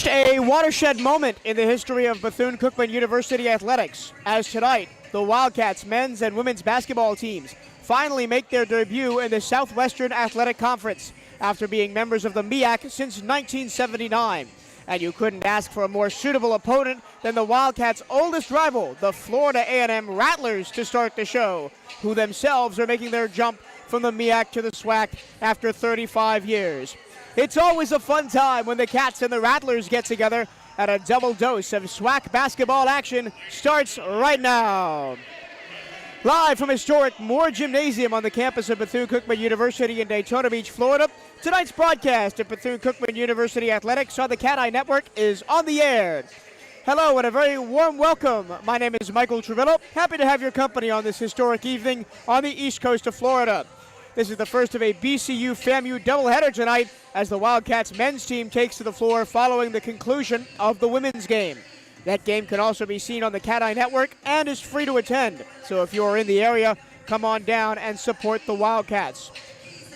reached a watershed moment in the history of Bethune-Cookman University athletics, as tonight, the Wildcats men's and women's basketball teams finally make their debut in the Southwestern Athletic Conference after being members of the MEAC since 1979. And you couldn't ask for a more suitable opponent than the Wildcats' oldest rival, the Florida A&M Rattlers, to start the show, who themselves are making their jump from the MEAC to the SWAC after 35 years. It's always a fun time when the Cats and the Rattlers get together, and a double dose of SWAC basketball action starts right now. Live from historic Moore Gymnasium on the campus of Bethune-Cookman University in Daytona Beach, Florida, tonight's broadcast of Bethune-Cookman University Athletics on the Cat Eye Network is on the air. Hello and a very warm welcome. My name is Michael Trevillo. Happy to have your company on this historic evening on the east coast of Florida. This is the first of a BCU FAMU doubleheader tonight as the Wildcats men's team takes to the floor following the conclusion of the women's game. That game can also be seen on the Cat Eye Network and is free to attend. So if you are in the area, come on down and support the Wildcats.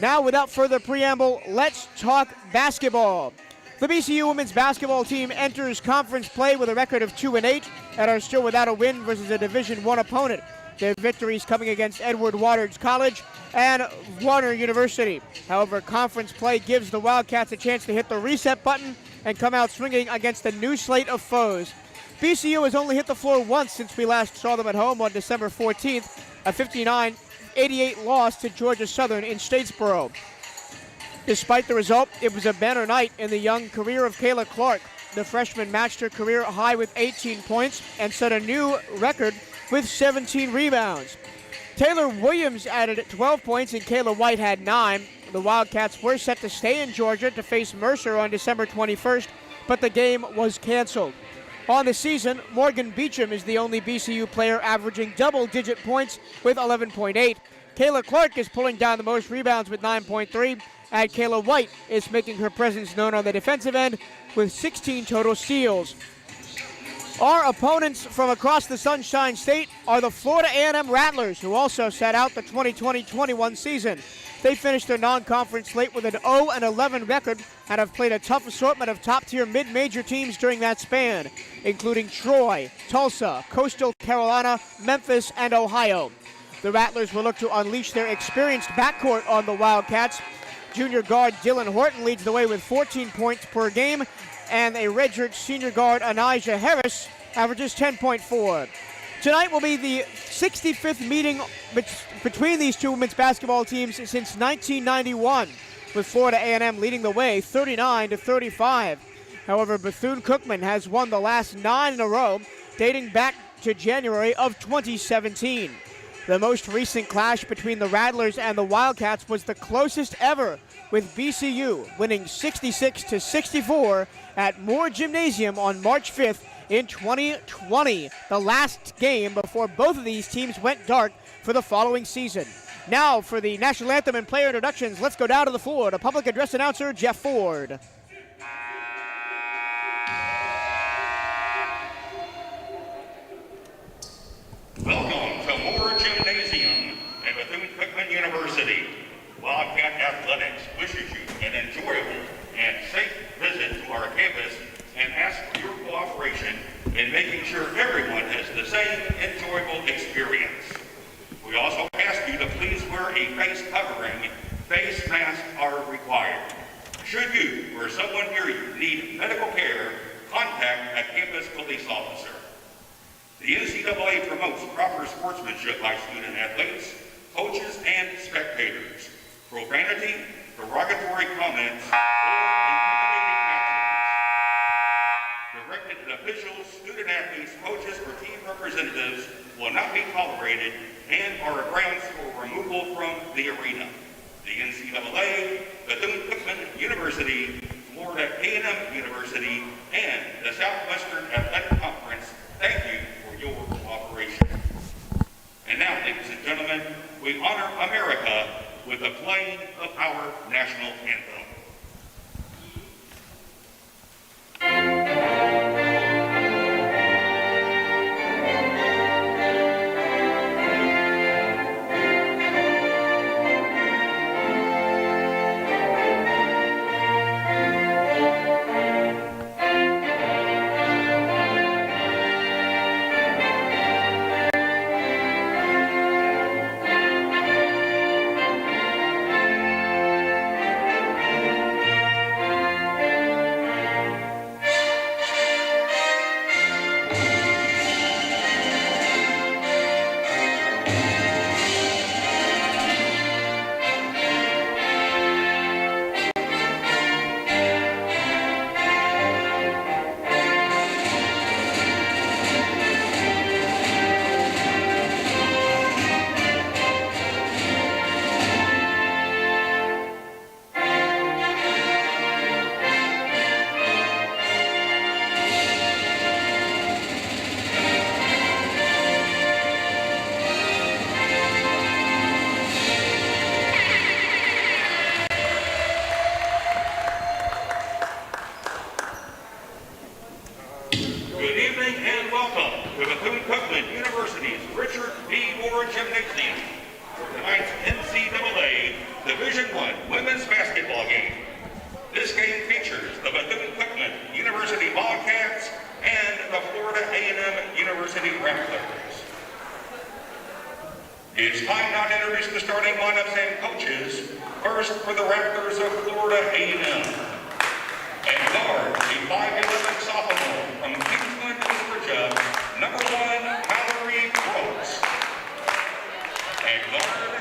Now, without further preamble, let's talk basketball. The BCU women's basketball team enters conference play with a record of 2-8 and are still without a win versus a Division I opponent. Their victories coming against Edward Waters College and Warner University. However, conference play gives the Wildcats a chance to hit the reset button and come out swinging against a new slate of foes. BCU has only hit the floor once since we last saw them at home on December 14th, a 59-88 loss to Georgia Southern in Statesboro. Despite the result, it was a banner night in the young career of Kayla Clark. The freshman matched her career high with 18 points and set a new record with 17 rebounds. Taylor Williams added 12 points and Kayla White had 9. The Wildcats were set to stay in Georgia to face Mercer on December 21st, but the game was canceled. On the season, Morgan Beecham is the only BCU player averaging double-digit points with 11.8. Kayla Clark is pulling down the most rebounds with 9.3, and Kayla White is making her presence known on the defensive end with 16 total steals. Our opponents from across the Sunshine State are the Florida A&M Rattlers, who also sat out the 2020-21 season. They finished their non-conference slate with an 0-11 record and have played a tough assortment of top-tier mid-major teams during that span, including Troy, Tulsa, Coastal Carolina, Memphis, and Ohio. The Rattlers will look to unleash their experienced backcourt on the Wildcats. Junior guard Dylan Horton leads the way with 14 points per game, and a redshirt senior guard Anijah Harris averages 10.4. Tonight will be the 65th meeting between these two women's basketball teams since 1991, with Florida A&M leading the way 39-35. However, Bethune-Cookman has won the last 9 in a row, dating back to January of 2017. The most recent clash between the Rattlers and the Wildcats was the closest ever, with BCU winning 66-64 at Moore Gymnasium on March 5th in 2020, the last game before both of these teams went dark for the following season. Now for the national anthem and player introductions, let's go down to the floor to public address announcer Jeff Ford. Welcome to Moore Gymnasium at Bethune-Cookman University. Wildcat Athletics wishes you an enjoyable and safe visit to our campus and asks for your cooperation in making sure everyone has the same enjoyable experience. We also ask you to please wear a face covering. Face masks are required. Should you or someone near you need medical care, contact a campus police officer. The NCAA promotes proper sportsmanship by student athletes, coaches, and spectators. Profanity, derogatory comments, or intimidating actions directed at officials, student athletes, coaches, or team representatives will not be tolerated and are grounds for removal from the arena. The NCAA, Bethune-Cookman University, Florida A&M University, and the Southwestern Athletic Conference thank you for your cooperation. And now, ladies and gentlemen, we honor America with the playing of our national anthem. to Bethune-Cookman University's Richard B. Moore Gymnasium for tonight's NCAA Division I women's basketball game. This game features the Bethune-Cookman University Wildcats and the Florida A&M University Rattlers. It's time now to introduce the starting lineups and coaches. First for the Raptors of Florida A&M. And guard, the 5'11" sophomore from Kingsland, Georgia, number 1, Mallory Brooks. And guard,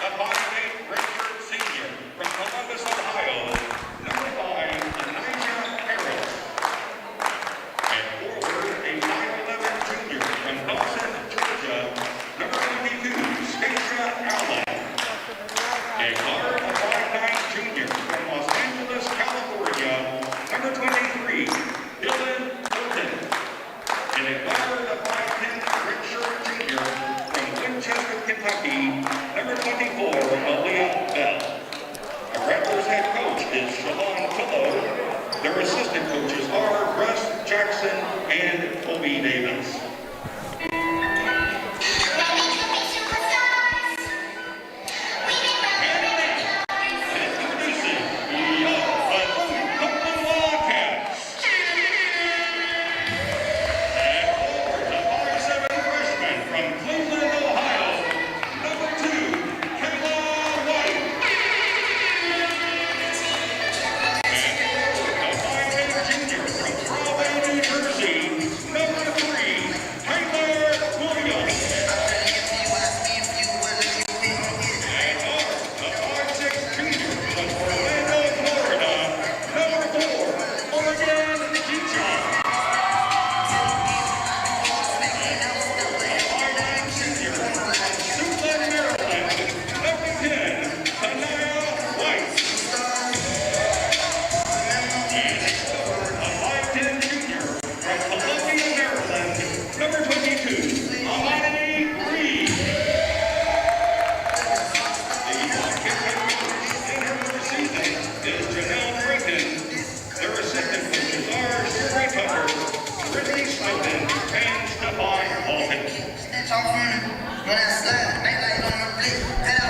the 5'8" redshirt senior from Columbus, Ohio, number 5, Elijah Harris. And forward, a 5'11" junior from Dawson, Georgia, number 22, Stacia Allen. And guard, a 5'9" junior from Los Angeles, California, number 23, Dylan Hilton. And a guard, a 5'10" redshirt junior from Winchester, Kentucky, number 24, Malia Bell. The Raptors head coach is Shalon Pillow. Their assistant coaches are Russ Jackson and Kobe Davis.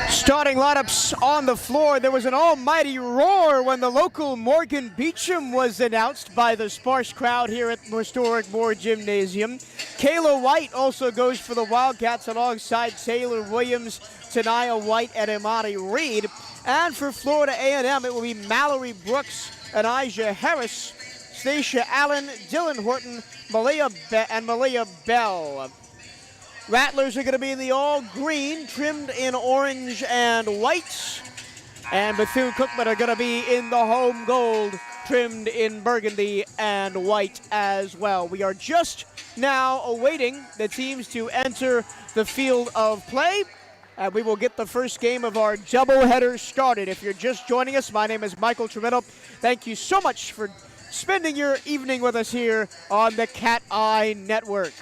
Starting lineups on the floor. There was an almighty roar when the local Morgan Beecham was announced by the sparse crowd here at historic Moore Gymnasium. Kayla White also goes for the Wildcats alongside Taylor Williams, Tania White, and Imani Reed. And for Florida A&M, it will be Mallory Brooks, Anijah Harris, Stacia Allen, Dylan Horton, Malia Bell. Rattlers are going to be in the all-green, trimmed in orange and white. And Bethune-Cookman are going to be in the home gold, trimmed in burgundy and white as well. We are just now awaiting the teams to enter the field of play. And we will get the first game of our doubleheader started. If you're just joining us, my name is Michael Tremendo. Thank you so much for spending your evening with us here on the Cat Eye Network.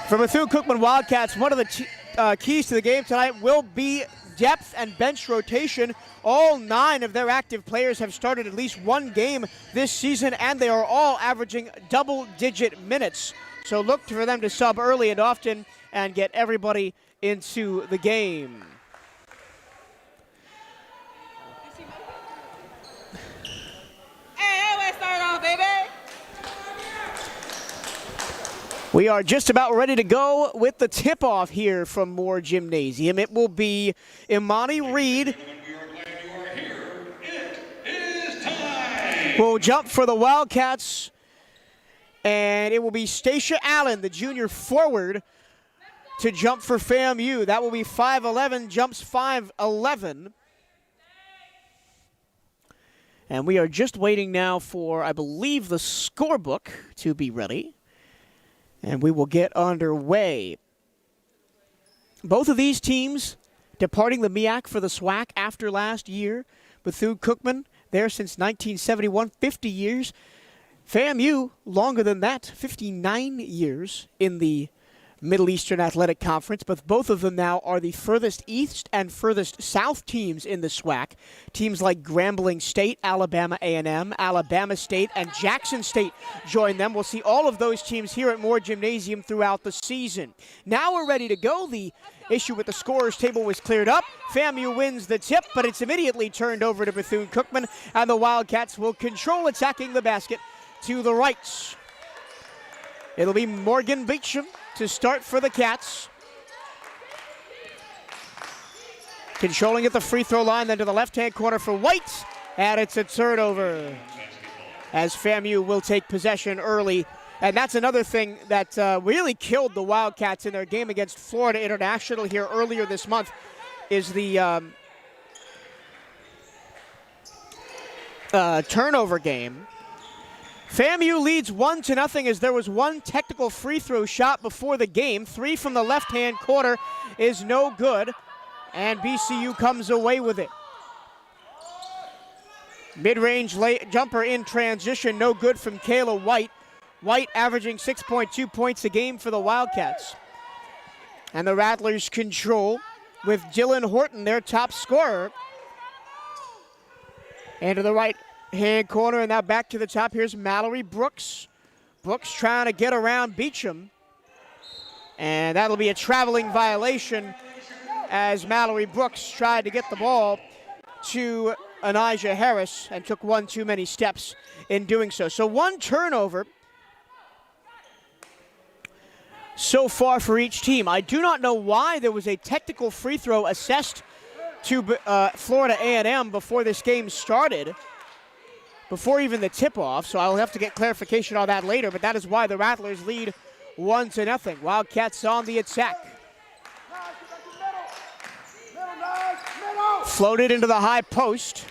For Bethune-Cookman Wildcats, one of the keys to the game tonight will be depth and bench rotation. All 9 of their active players have started at least one game this season, and they are all averaging double-digit minutes. So look for them to sub early and often and get everybody into the game. Hey, let's start off, baby. We are just about ready to go with the tip-off here from Moore Gymnasium. It will be Imani Reed will jump for the Wildcats, and it will be Stacia Allen, the junior forward, to jump for FAMU. That will be 5'11", jumps 5'11". And we are just waiting now for, I believe, the scorebook to be ready. And we will get underway. Both of these teams departing the MEAC for the SWAC after last year. Bethune-Cookman there since 1971, 50 years. FAMU longer than that, 59 years in the Middle Eastern Athletic Conference, but both of them now are the furthest east and furthest south teams in the SWAC. Teams like Grambling State, Alabama A&M, Alabama State, and Jackson State join them. We'll see all of those teams here at Moore Gymnasium throughout the season. Now we're ready to go. The issue with the scorers table was cleared up. FAMU wins the tip, but it's immediately turned over to Bethune-Cookman, and the Wildcats will control attacking the basket to the right. It'll be Morgan Beecham to start for the Cats. Controlling at the free throw line, then to the left-hand corner for White, and it's a turnover as FAMU will take possession early. And that's another thing that really killed the Wildcats in their game against Florida International here earlier this month is the turnover game. FAMU leads 1-0 as there was one technical free throw shot before the game. 3 from the left-hand corner is no good, and BCU comes away with it. Mid-range jumper in transition, no good from Kayla White. White averaging 6.2 points a game for the Wildcats. And the Rattlers control with Dylan Horton, their top scorer. And to the right-hand corner, and now back to the top. Here's Mallory Brooks. Brooks trying to get around Beecham. And that'll be a traveling violation as Mallory Brooks tried to get the ball to Anijah Harris and took one too many steps in doing so. So one turnover so far for each team. I do not know why there was a technical free throw assessed to Florida A&M before this game started, before even the tip-off, so I'll have to get clarification on that later, but that is why the Rattlers lead 1-0. Wildcats on the attack. Floated into the high post,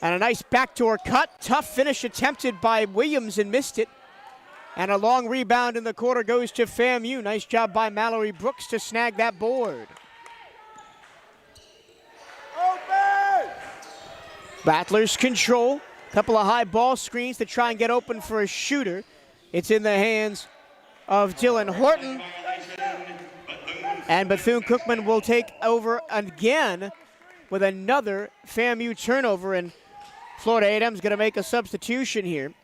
and a nice backdoor cut. Tough finish attempted by Williams and missed it. And a long rebound in the corner goes to FAMU. Nice job by Mallory Brooks to snag that board. Rattlers control. Couple of high ball screens to try and get open for a shooter. It's in the hands of Dylan Horton. And Bethune-Cookman will take over again with another FAMU turnover. And Florida A&M's going to make a substitution here.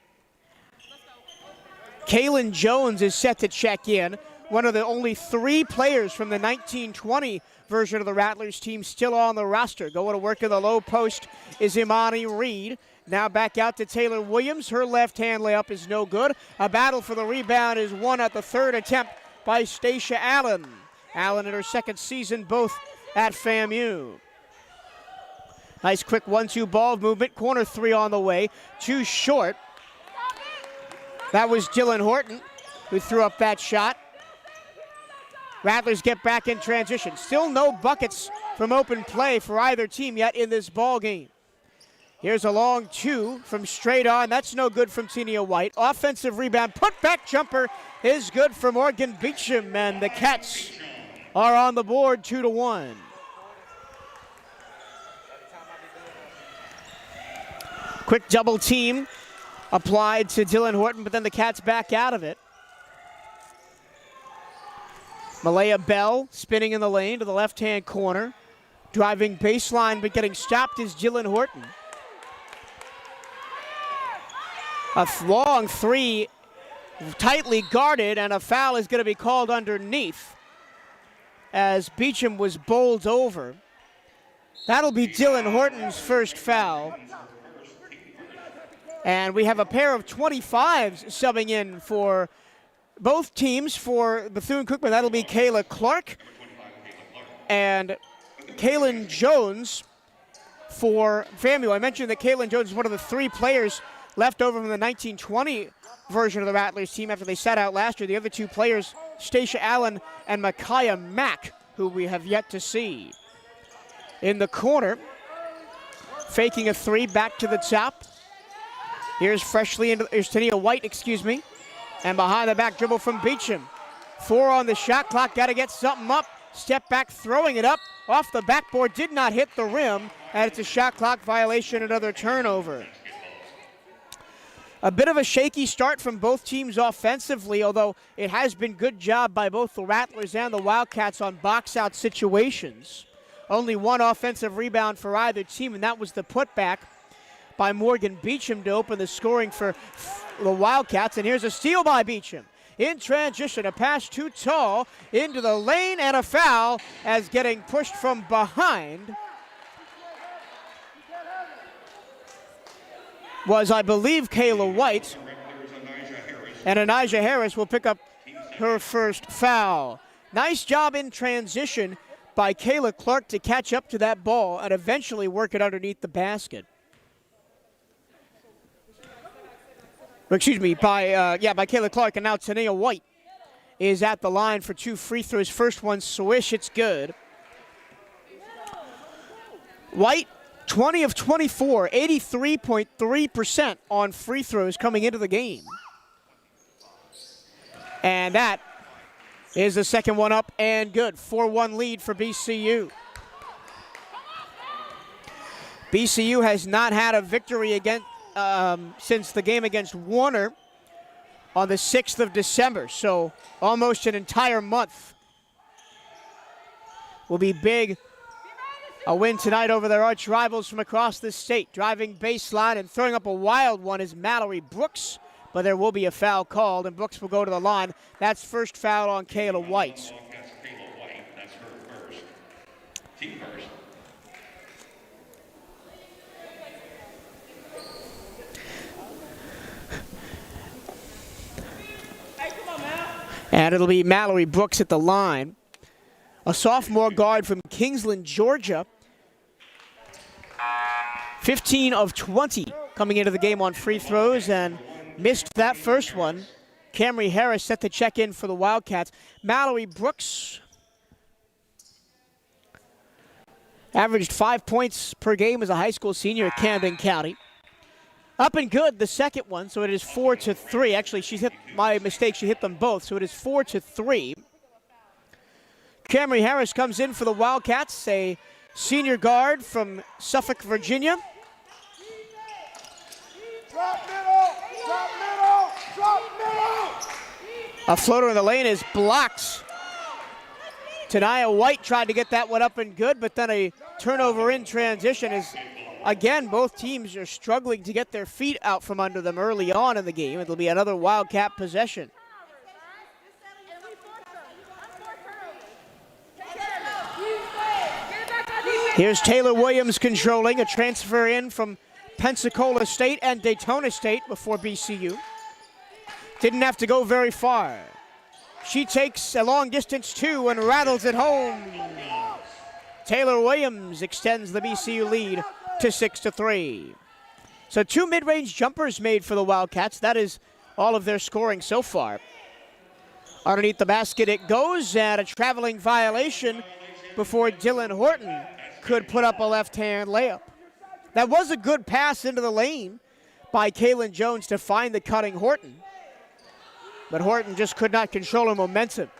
Kaylin Jones is set to check in. One of the only 3 players from the 1920 version of the Rattlers team still on the roster. Going to work in the low post is Imani Reed. Now back out to Taylor Williams. Her left-hand layup is no good. A battle for the rebound is won at the third attempt by Stacia Allen. Allen in her second season, both at FAMU. Nice quick 1-2 ball movement. Corner 3 on the way. Too short. That was Dylan Horton who threw up that shot. Rattlers get back in transition. Still no buckets from open play for either team yet in this ball game. Here's a long 2 from straight on. That's no good from Tia White. Offensive rebound. Put back jumper is good for Morgan Beecham, and the Cats are on the board 2-1. Quick double team applied to Dylan Horton, but then the Cats back out of it. Malaya Bell spinning in the lane to the left-hand corner. Driving baseline, but getting stopped is Dylan Horton. A long 3, tightly guarded, and a foul is going to be called underneath as Beecham was bowled over. That'll be Dylan Horton's first foul. And we have a pair of 25s subbing in for both teams. For Bethune-Cookman, that'll be Kayla Clark and Kaylin Jones for FAMU. I mentioned that Kaylin Jones is one of the 3 players left over from the 1920 version of the Rattlers team after they sat out last year. The other 2 players, Stacia Allen and Micaiah Mack, who we have yet to see. In the corner, faking a 3 back to the top. Here's Tia White, and behind the back dribble from Beecham. 4 on the shot clock, got to get something up. Step back, throwing it up off the backboard, did not hit the rim, and it's a shot clock violation, another turnover. A bit of a shaky start from both teams offensively, although it has been good job by both the Rattlers and the Wildcats on box-out situations. Only one offensive rebound for either team, and that was the putback by Morgan Beecham to open the scoring for the Wildcats. And here's a steal by Beecham. In transition, a pass too tall into the lane, and a foul as getting pushed from behind was, I believe, Kayla White. And Anijah Harris will pick up her first foul. Nice job in transition by Kayla Clark to catch up to that ball and eventually work it underneath the basket. Excuse me, by Kayla Clark, and now Tania White is at the line for 2 free throws. First one, swish, it's good. White, 20 of 24, 83.3% on free throws coming into the game. And that is the second one up and good. 4-1 lead for BCU. BCU has not had a victory against since the game against Warner on the 6th of December, so almost an entire month. Will be big. A win tonight over their arch rivals from across the state. Driving baseline and throwing up a wild one is Mallory Brooks, but there will be a foul called, and Brooks will go to the line. That's first foul on Kayla White. That's her first. Team first. And it'll be Mallory Brooks at the line. A sophomore guard from Kingsland, Georgia. 15 of 20 coming into the game on free throws and missed that first one. Camry Harris set the check in for the Wildcats. Mallory Brooks averaged 5 points per game as a high school senior at Camden County. Up and good, the second one, so it is 4-3. Actually, she's hit my mistake. She hit them both, so it is 4-3. Camry Harris comes in for the Wildcats, a senior guard from Suffolk, Virginia. Drop middle, drop middle, drop middle. A floater in the lane is blocked. Tania White tried to get that one up and good, but then a turnover in transition is, again, both teams are struggling to get their feet out from under them early on in the game. It'll be another Wildcat possession. Here's Taylor Williams controlling, a transfer in from Pensacola State and Daytona State before BCU. Didn't have to go very far. She takes a long distance two and rattles it home. Taylor Williams extends the BCU lead to 6-3. So 2 mid-range jumpers made for the Wildcats. That is all of their scoring so far. Underneath the basket it goes, and a traveling violation before Dylan Horton could put up a left-hand layup. That was a good pass into the lane by Kaylin Jones to find the cutting Horton. But Horton just could not control her momentum.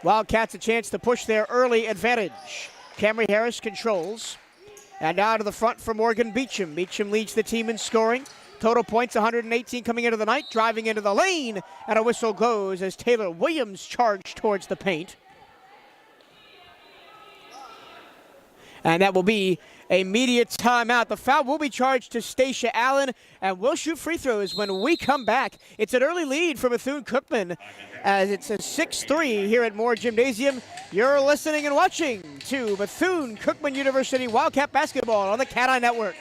Wildcats a chance to push their early advantage. Camry Harris controls. And now to the front for Morgan Beecham. Beecham leads the team in scoring. Total points 118 coming into the night. Driving into the lane. And a whistle goes as Taylor Williams charged towards the paint. And that will be a media timeout. The foul will be charged to Stacia Allen, and we'll shoot free throws when we come back. It's an early lead for Bethune-Cookman as it's a 6-3 here at Moore Gymnasium. You're listening and watching to Bethune-Cookman University Wildcat Basketball on the Cat-Eye Network.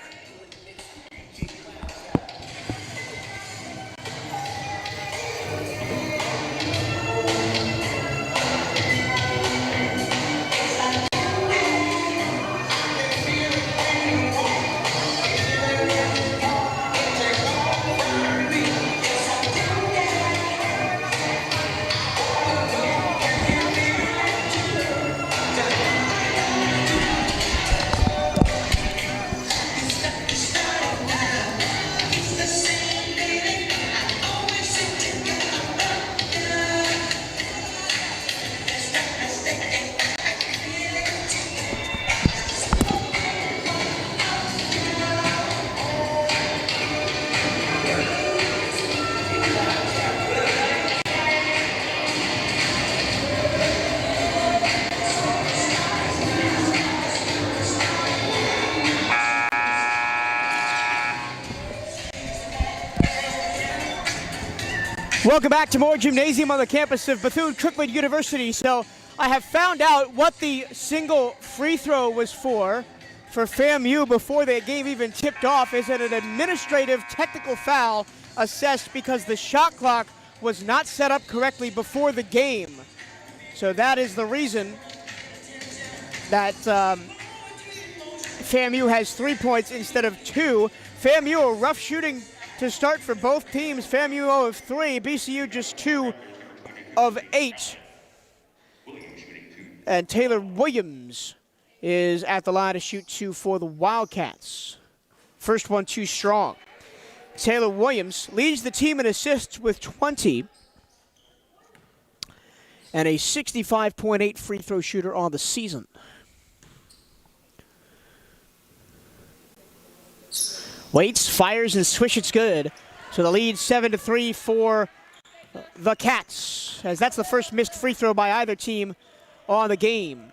Welcome back to more Gymnasium on the campus of Bethune-Cookman University. So I have found out what the single free throw was for FAMU before the game even tipped off. Is it an administrative technical foul assessed because the shot clock was not set up correctly before the game. So that is the reason that FAMU has 3 points instead of 2. FAMU, a rough shooting to start for both teams. FAMU 0 of 3, BCU just 2 of 8. And Taylor Williams is at the line to shoot 2 for the Wildcats. First one too strong. Taylor Williams leads the team in assists with 20 and a 65.8 free throw shooter on the season. Waits, fires, and swish, it's good. So the lead 7-3 for the Cats, as that's the first missed free throw by either team on the game.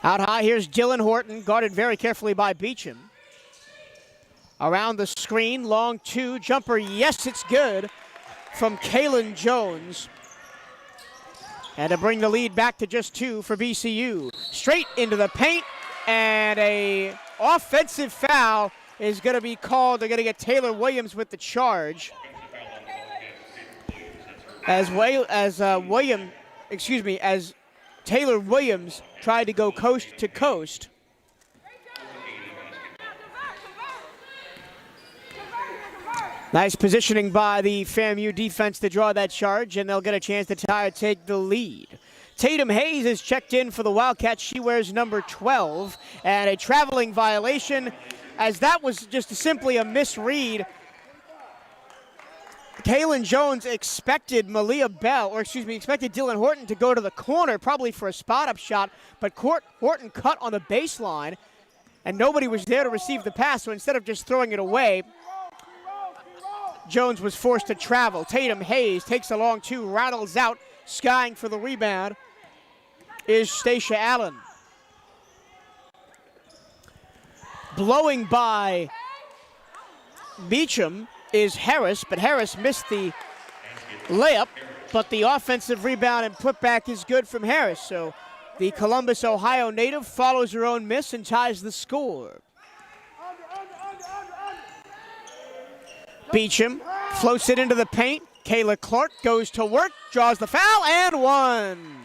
Out high, here's Dylan Horton, guarded very carefully by Beecham. Around the screen, long 2, jumper, yes, it's good, from Kalen Jones. And to bring the lead back to just 2 for BCU. Straight into the paint, and a offensive foul is going to be called. They're going to get Taylor Williams with the charge. As Taylor Williams tried to go coast to coast. Nice positioning by the FAMU defense to draw that charge, and they'll get a chance to take the lead. Tatum Hayes is checked in for the Wildcats. She wears number 12, and a traveling violation, as that was just simply a misread. Kalen Jones expected expected Dylan Horton to go to the corner, probably for a spot-up shot, but Horton cut on the baseline, and nobody was there to receive the pass, so instead of just throwing it away, Jones was forced to travel. Tatum Hayes takes a long 2, rattles out, skying for the rebound is Stacia Allen. Blowing by Beecham is Harris, but Harris missed the layup, but the offensive rebound and putback is good from Harris. So the Columbus, Ohio native follows her own miss and ties the score. Beecham floats it into the paint. Kayla Clark goes to work, draws the foul, and 1.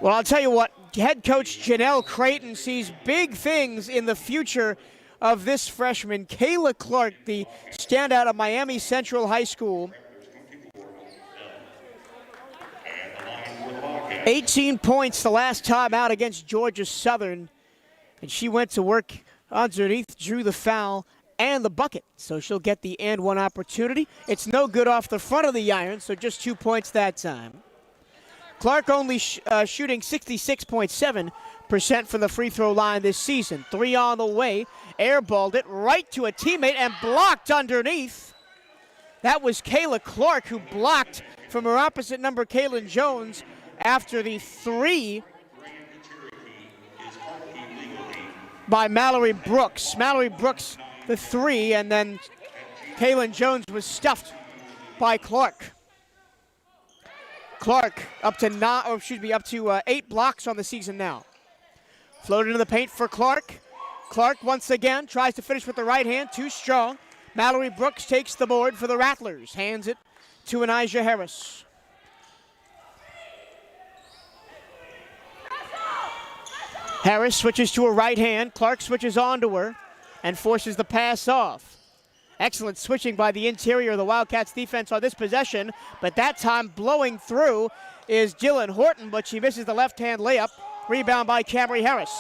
Well, I'll tell you what, head coach Janelle Creighton sees big things in the future of this freshman. Kayla Clark, the standout of Miami Central High School. 18 points the last time out against Georgia Southern, and she went to work underneath, drew the foul and the bucket. So she'll get the and 1 opportunity. It's no good off the front of the iron, so just 2 points that time. Clark only shooting 66.7% from the free throw line this season. 3 on the way, airballed it right to a teammate and blocked underneath. That was Kayla Clark who blocked from her opposite number, Kalen Jones, after the 3 by Mallory Brooks. Mallory Brooks, the 3, and then Kalen Jones was stuffed by Clark. Clark up to 8 blocks on the season now. Floated into the paint for Clark. Clark once again tries to finish with the right hand, too strong. Mallory Brooks takes the board for the Rattlers, hands it to Anijah Harris. Harris switches to her right hand. Clark switches onto her and forces the pass off. Excellent switching by the interior of the Wildcats defense on this possession, but that time blowing through is Dylan Horton, but she misses the left-hand layup. Rebound by Camry Harris.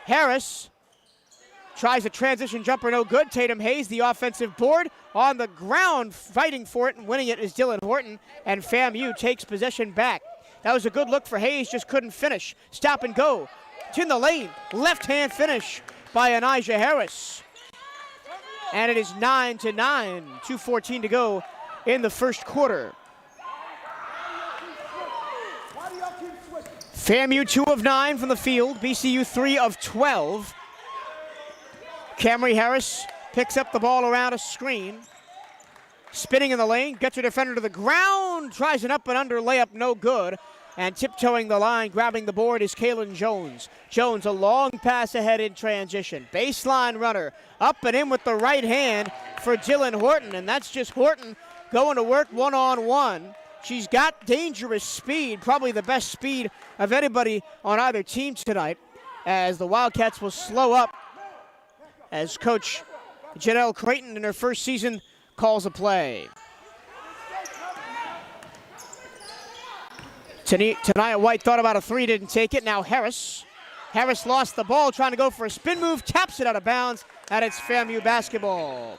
Harris tries a transition jumper, no good. Tatum Hayes, the offensive board. On the ground, fighting for it and winning it is Dylan Horton, and FAMU takes possession back. That was a good look for Hayes, just couldn't finish. Stop and go. It's in the lane. Left-hand finish by Anijah Harris. And it is 9-9, 2:14 to go in the first quarter. FAMU 2 of 9 from the field, BCU 3 of 12. Camry Harris picks up the ball around a screen. Spinning in the lane, gets her defender to the ground, tries an up and under layup, no good. And tiptoeing the line, grabbing the board is Kaylin Jones. Jones, a long pass ahead in transition. Baseline runner, up and in with the right hand for Dylan Horton. And that's just Horton going to work one-on-one. She's got dangerous speed, probably the best speed of anybody on either team tonight, as the Wildcats will slow up as Coach Janelle Creighton in her first season calls a play. Tania White thought about a three, didn't take it. Now Harris. Harris lost the ball, trying to go for a spin move, taps it out of bounds, and it's FAMU basketball.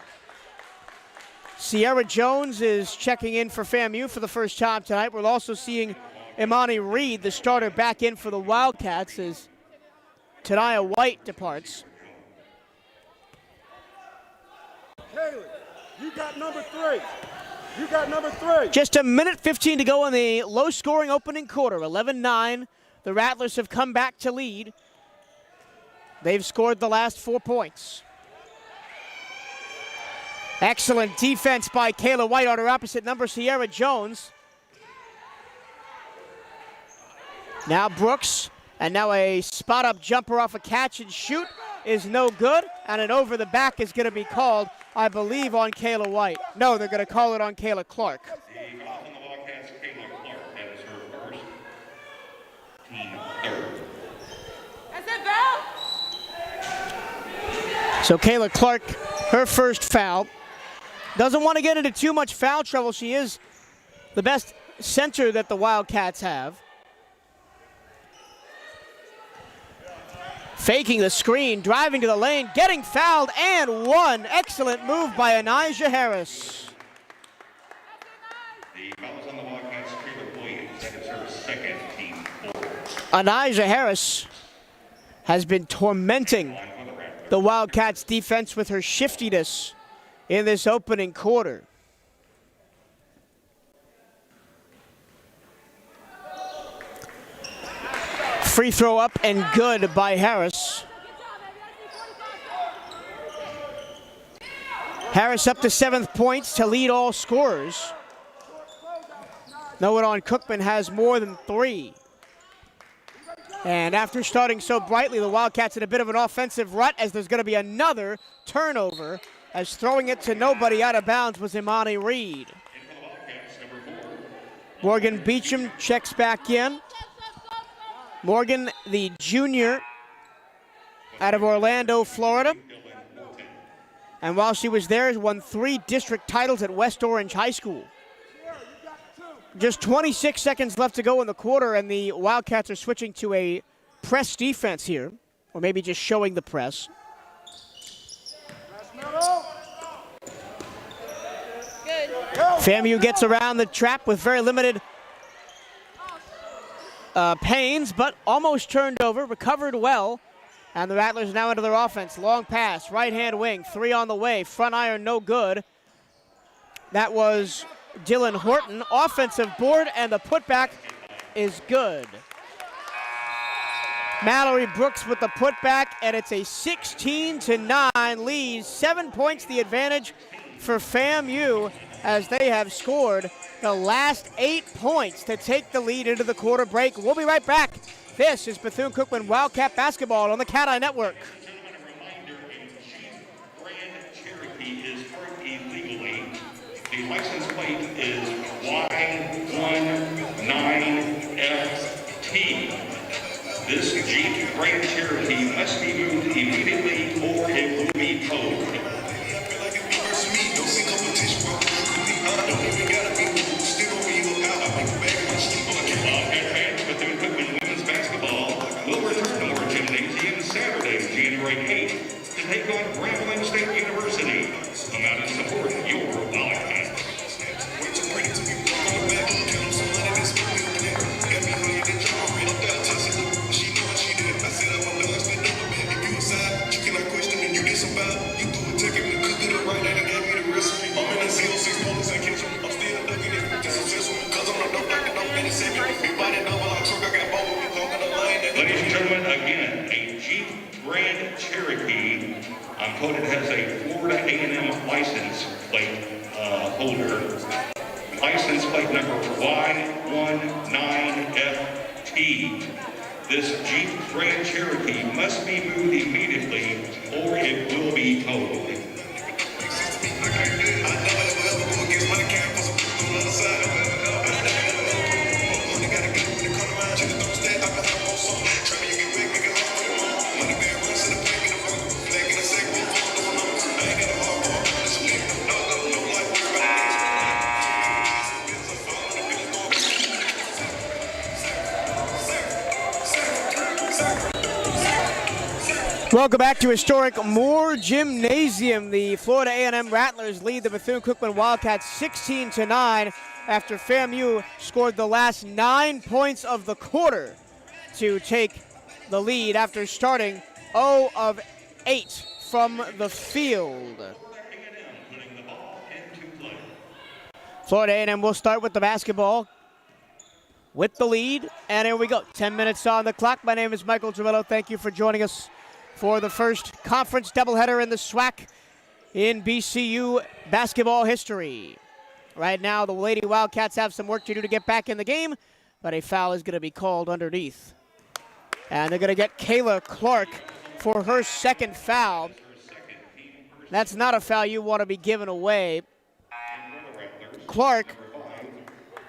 Sierra Jones is checking in for FAMU for the first time tonight. We're also seeing Imani Reed, the starter, back in for the Wildcats as Tania White departs. Kaylee, you got number 3. You got number 3. Just a minute 15 to go in the low-scoring opening quarter. 11-9. The Rattlers have come back to lead. They've scored the last 4 points. Excellent defense by Kayla White on her opposite number, Sierra Jones. Now Brooks, and now a spot-up jumper off a catch and shoot is no good, and an over the back is going to be called, I believe, on Kayla White. No, they're going to call it on Kayla Clark. The foul on the Wildcats, Kayla Clark, that is her first, team third. That's it, Val. So Kayla Clark, her first foul. Doesn't want to get into too much foul trouble. She is the best center that the Wildcats have. Faking the screen, driving to the lane, getting fouled, and one. Excellent move by Anijah Harris. The foul is on the Wildcats, Taylor Williams, that is her second, team fourth. Anijah Harris has been tormenting the Wildcats defense with her shiftiness in this opening quarter. Free throw up and good by Harris. Harris up to 7 points to lead all scorers. No one on Cookman has more than 3. And after starting so brightly, the Wildcats in a bit of an offensive rut as there's going to be another turnover, as throwing it to nobody out of bounds was Imani Reed. Morgan Beecham checks back in. Morgan, the junior out of Orlando, Florida. And while she was there, won 3 district titles at West Orange High School. Just 26 seconds left to go in the quarter, and the Wildcats are switching to a press defense here, or maybe just showing the press. Good. FAMU gets around the trap with very limited pains, but almost turned over, recovered well, and the Rattlers now into their offense. Long pass, right-hand wing, 3 on the way, front iron no good. That was Dylan Horton. Offensive board, and the putback is good. Mallory Brooks with the putback, and it's a 16-9 lead. 7 points the advantage for FAMU as they have scored the last 8 points to take the lead into the quarter break. We'll be right back. This is Bethune-Cookman Wildcat Basketball on the Cat-Eye Network. Grand Cherokee is parked illegally. The license plate is Y19FT. This Jeep Grand Cherokee must be moved immediately or it will be towed. January 8th to take on Grambling State University. Come out and support your Wildcats. Ladies and gentlemen, again, a Jeep Grand Cherokee Coded has a Florida A&M license plate holder. License plate number Y19FT. This Jeep Grand Cherokee must be moved immediately or it will be towed. Welcome back to historic Moore Gymnasium. The Florida A&M Rattlers lead the Bethune-Cookman Wildcats 16-9 after FAMU scored the last 9 points of the quarter to take the lead after starting 0 of 8 from the field. Florida A&M will start with the basketball with the lead, and here we go. 10 minutes on the clock. My name is Michael Girillo. Thank you for joining us for the first conference doubleheader in the SWAC in BCU basketball history. Right now, the Lady Wildcats have some work to do to get back in the game, but a foul is going to be called underneath. And they're going to get Kayla Clark for her second foul. That's not a foul you want to be giving away. Clark,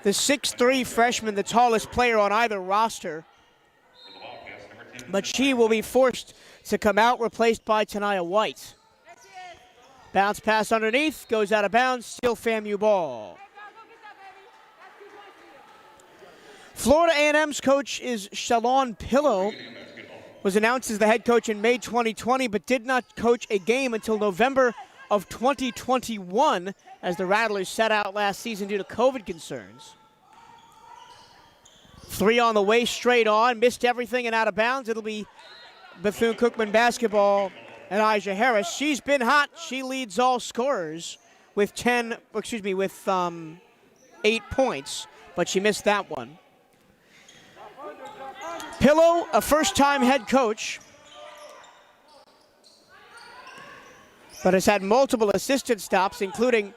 the 6'3" freshman, the tallest player on either roster, but she will be forced to come out, replaced by Tania White. Bounce pass underneath, goes out of bounds, still FAMU ball. Florida A&M's coach is Shalon Pillow, was announced as the head coach in May 2020, but did not coach a game until November of 2021, as the Rattlers sat out last season due to COVID concerns. 3 on the way, straight on, missed everything and out of bounds. It'll be Bethune-Cookman basketball and Aja Harris. She's been hot. She leads all scorers with 8 points, but she missed that one. Pillow, a first-time head coach, but has had multiple assistant stops, including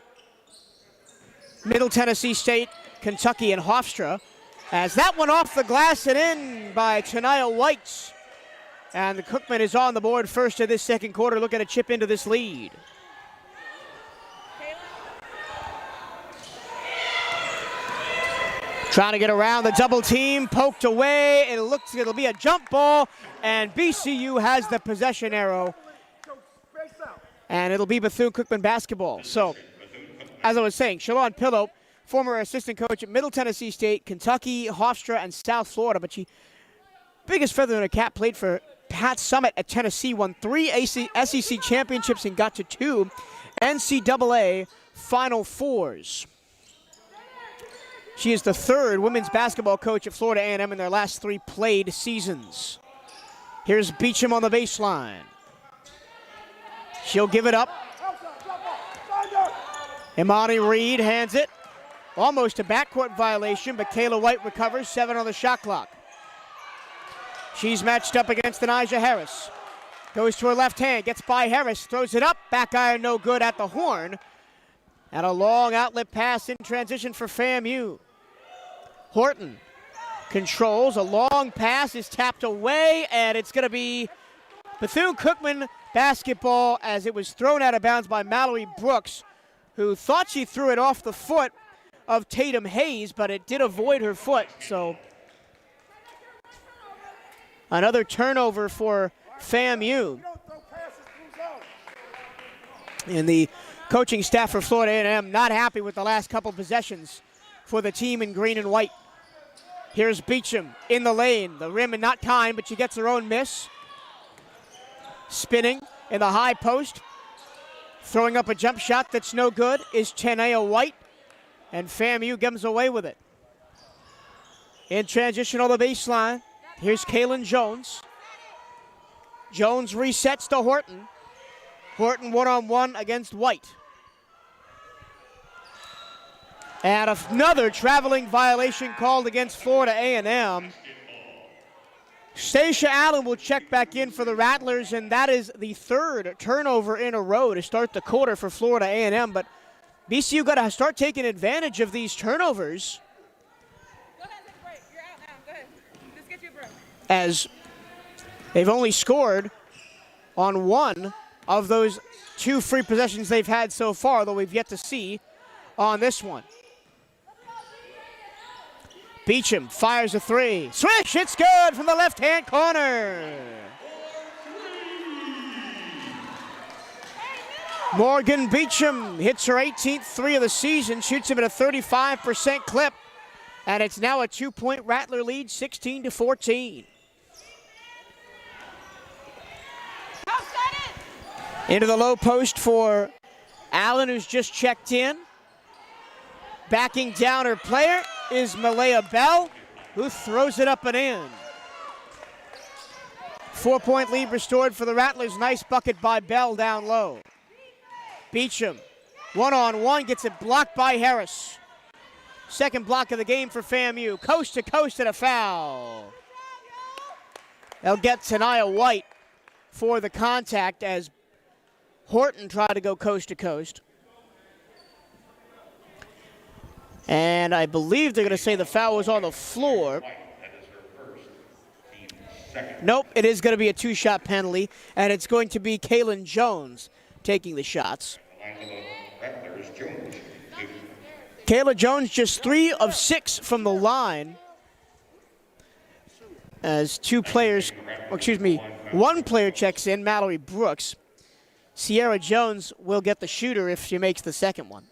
Middle Tennessee State, Kentucky, and Hofstra. As that one off the glass and in by Tania White. And the Cookman is on the board first of this second quarter, looking to chip into this lead. Trying to get around the double team, poked away. It looks it'll be a jump ball, and BCU has the possession arrow. And it'll be Bethune-Cookman basketball. So, as I was saying, Shalon Pillow, former assistant coach at Middle Tennessee State, Kentucky, Hofstra, and South Florida, but she, biggest feather in her cap, played for Pat Summit at Tennessee, won 3 SEC championships and got to 2 NCAA Final Fours. She is the 3rd women's basketball coach at Florida A&M in their last 3 played seasons. Here's Beecham on the baseline. She'll give it up. Imani Reed hands it. Almost a backcourt violation, but Kayla White recovers, 7 on the shot clock. She's matched up against Aja Harris. Goes to her left hand, gets by Harris, throws it up, back iron no good at the horn. And a long outlet pass in transition for FAMU. Horton controls, a long pass is tapped away, and it's going to be Bethune-Cookman basketball as it was thrown out of bounds by Mallory Brooks, who thought she threw it off the foot of Tatum Hayes, but it did avoid her foot, so another turnover for FAMU. And the coaching staff for Florida A&M not happy with the last couple possessions for the team in green and white. Here's Beecham in the lane. The rim and not kind, but she gets her own miss. Spinning in the high post. Throwing up a jump shot that's no good is Tania White. And FAMU comes away with it. In transition on the baseline, here's Kaylin Jones. Jones resets to Horton. Horton one-on-one against White. And another traveling violation called against Florida A&M. Stacia Allen will check back in for the Rattlers, and that is the third turnover in a row to start the quarter for Florida A&M. But BCU got to start taking advantage of these turnovers. Go ahead, take a break. You're out now. Go ahead. Just get you a break. As they've only scored on one of those 2 free possessions they've had so far, though we've yet to see on this one. Beecham fires a 3. Swish, it's good from the left-hand corner. Morgan Beecham hits her 18th 3 of the season, shoots him at a 35% clip, and it's now a 2-point Rattler lead, 16-14. Into the low post for Allen, who's just checked in. Backing down her player is Malaya Bell, who throws it up and in. 4-point lead restored for the Rattlers. Nice bucket by Bell down low. Beecham, one-on-one, gets it blocked by Harris. Second block of the game for FAMU. Coast to coast and a foul. They'll get Tania White for the contact as Horton tried to go coast to coast. And I believe they're going to say the foul was on the floor. Nope, it is going to be a 2-shot penalty, and it's going to be Kaylin Jones taking the shots. Kayla Jones just 3 of 6 from the line. As one player checks in, Mallory Brooks. Sierra Jones will get the shooter if she makes the second one.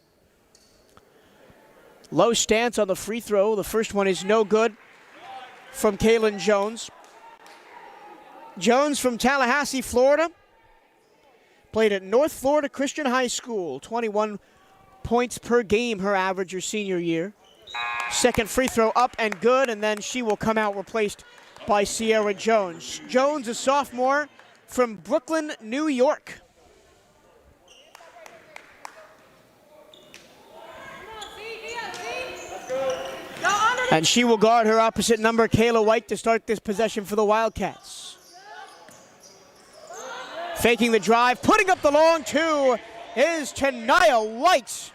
Low stance on the free throw. The first one is no good from Kaylin Jones. Jones from Tallahassee, Florida. Played at North Florida Christian High School. 21 points per game, her average her senior year. Second free throw up and good, and then she will come out replaced by Sierra Jones. Jones, a sophomore from Brooklyn, New York. And she will guard her opposite number, Kayla White, to start this possession for the Wildcats. Faking the drive, putting up the long 2 is Tania White.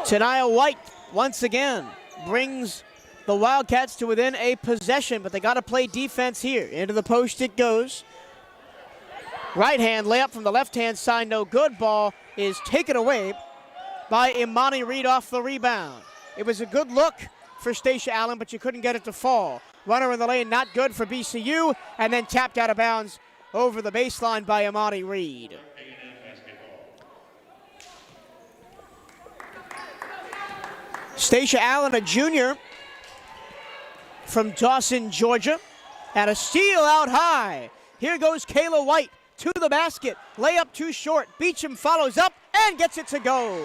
Tania White, once again, brings the Wildcats to within a possession, but they got to play defense here. Into the post it goes. Right hand layup from the left-hand side, no good. Ball is taken away by Imani Reed off the rebound. It was a good look for Stacia Allen, but you couldn't get it to fall. Runner in the lane, not good for BCU, and then tapped out of bounds over the baseline by Imani Reed. Stacia Allen, a junior from Dawson, Georgia, and a steal out high. Here goes Kayla White to the basket. Layup too short. Beecham follows up and gets it to go.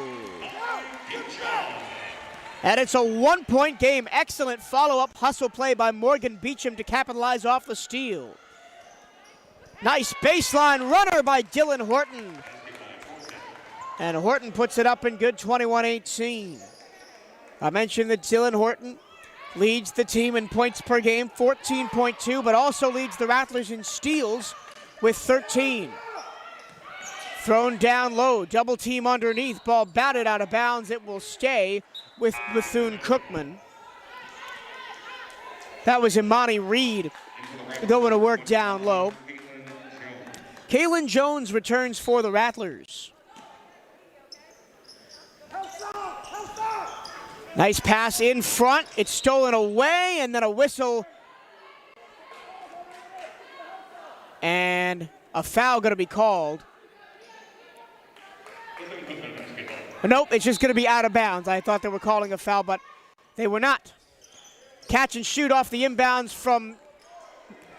And it's a 1-point game. Excellent follow-up hustle play by Morgan Beecham to capitalize off the steal. Nice baseline runner by Dylan Horton. And Horton puts it up in good, 21-18. I mentioned that Dylan Horton leads the team in points per game, 14.2, but also leads the Rattlers in steals with 13. Thrown down low, double team underneath, ball batted out of bounds. It will stay with Bethune-Cookman. That was Imani Reed going to work down low. Kaylin Jones returns for the Rattlers. Nice pass in front. It's stolen away, and then a whistle. And a foul going to be called. Nope, it's just going to be out of bounds. I thought they were calling a foul, but they were not. Catch and shoot off the inbounds from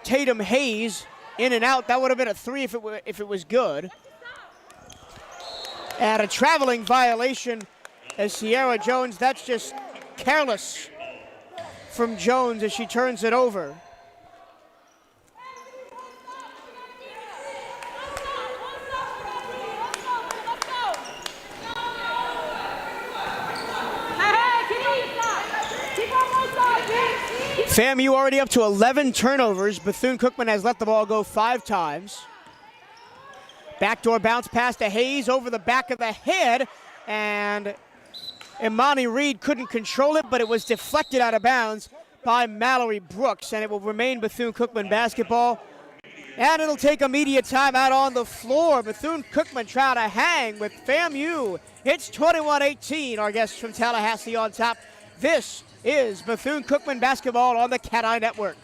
Tatum Hayes. In and out. That would have been a 3 if it was good. And a traveling violation as Sierra Jones. That's just careless from Jones as she turns it over. FAMU already up to 11 turnovers. Bethune-Cookman has let the ball go 5 times. Backdoor bounce pass to Hayes over the back of the head, and Imani Reed couldn't control it, but it was deflected out of bounds by Mallory Brooks, and it will remain Bethune-Cookman basketball. And it'll take immediate timeout on the floor. Bethune-Cookman trying to hang with FAMU. It's 21-18. Our guests from Tallahassee on top. This is Bethune-Cookman basketball on the Cat-Eye Network.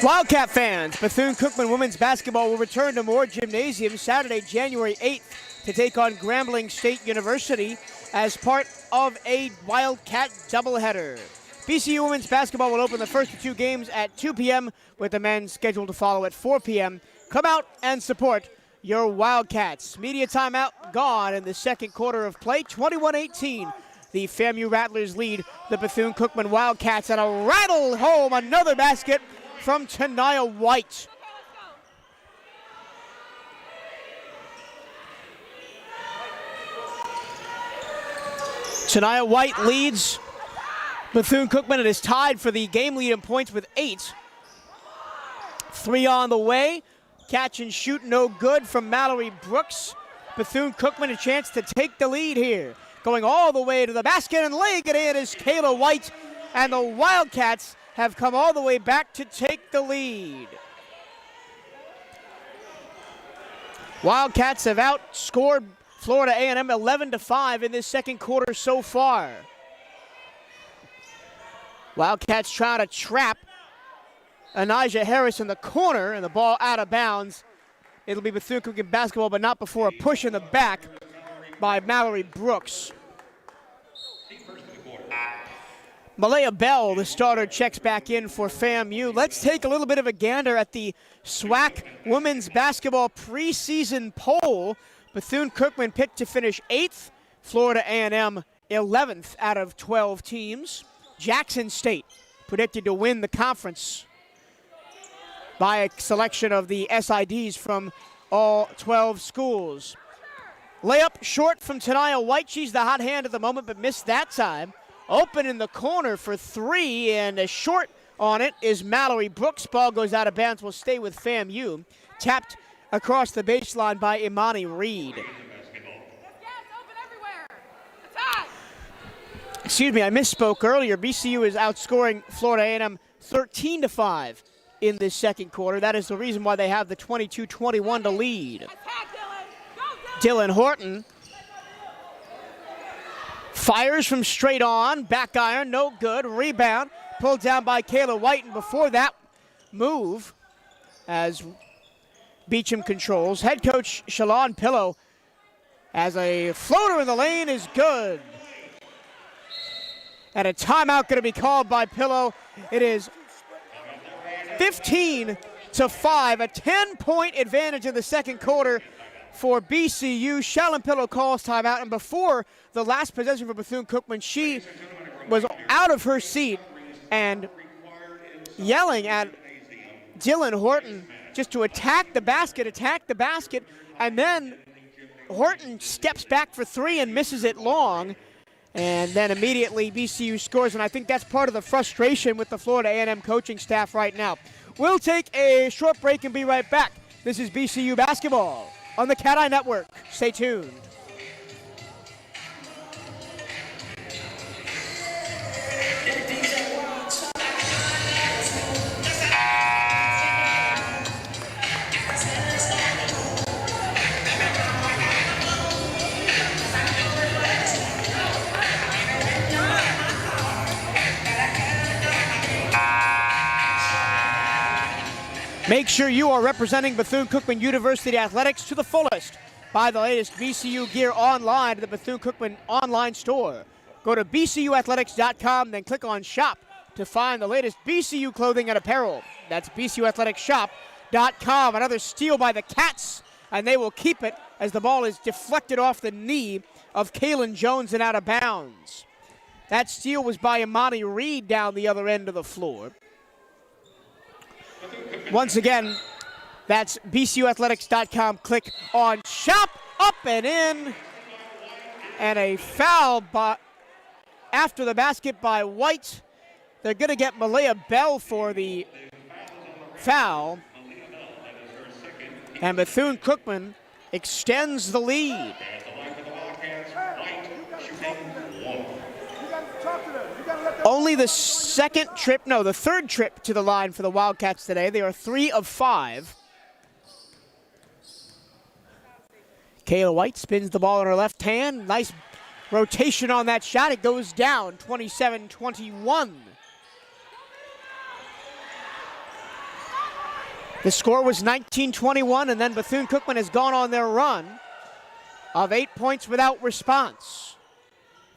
Wildcat fans, Bethune-Cookman women's basketball will return to Moore Gymnasium Saturday, January 8th to take on Grambling State University as part of a Wildcat doubleheader. BCU women's basketball will open the first of 2 games at 2 p.m. with the men's scheduled to follow at 4 p.m. Come out and support your Wildcats. Media timeout gone in the second quarter of play. 21-18. The FAMU Rattlers lead the Bethune-Cookman Wildcats, and a rattle home another basket from Tania White. Tania White leads Bethune-Cookman. It is tied for the game lead in points with 8. 3 on the way. Catch and shoot no good from Mallory Brooks. Bethune-Cookman a chance to take the lead here. Going all the way to the basket and laying it in is Kayla White, and the Wildcats have come all the way back to take the lead. Wildcats have outscored Florida A&M 11-5 in this second quarter so far. Wildcats trying to trap Anijah Harris in the corner, and the ball out of bounds. It'll be Bethune-Cookman basketball, but not before a push in the back by Mallory Brooks. Malaya Bell, the starter, checks back in for FAMU. Let's take a little bit of a gander at the SWAC women's basketball preseason poll. Bethune-Cookman picked to finish 8th. Florida A&M 11th out of 12 teams. Jackson State predicted to win the conference by a selection of the SIDs from all 12 schools. Layup short from Tania White. She's the hot hand at the moment, but missed that time. Open in the corner for 3, and a short on it is Mallory Brooks. Ball goes out of bounds, will stay with FAMU. Tapped across the baseline by Imani Reed. Excuse me, I misspoke earlier. BCU is outscoring Florida A&M 13-5 in this second quarter. That is the reason why they have the 22-21 to lead. Dylan Horton fires from straight on, back iron, no good, rebound, pulled down by Kayla White, and before that move, as Beecham controls, head coach Shalon Pillow as a floater in the lane is good. And a timeout going to be called by Pillow. It is 15-5, a 10-point advantage in the second quarter for BCU. Shalon Pillow calls timeout, and before the last possession for Bethune-Cookman, she was out of her seat and yelling at Dylan Horton just to attack the basket, and then Horton steps back for 3 and misses it long, And then immediately BCU scores, and I think that's part of the frustration with the Florida A&M coaching staff right now. We'll take a short break and be right back. This is BCU basketball on the Cat Eye Network. Stay tuned. Make sure you are representing Bethune-Cookman University Athletics to the fullest. Buy the latest BCU gear online at the Bethune-Cookman online store. Go to bcuathletics.com, then click on Shop to find the latest BCU clothing and apparel. That's bcuathleticsshop.com. Another steal by the Cats, and they will keep it as the ball is deflected off the knee of Kalen Jones and out of bounds. That steal was by Imani Reed down the other end of the floor. Once again, that's bcuathletics.com. Click on Shop, up and in. And a foul after the basket by White. They're going to get Malaya Bell for the foul. And Bethune-Cookman extends the lead. Only the third trip to the line for the Wildcats today. They are 3 of 5. Kayla White spins the ball in her left hand. Nice rotation on that shot. It goes down 27-21. The score was 19-21, and then Bethune-Cookman has gone on their run of 8 points without response.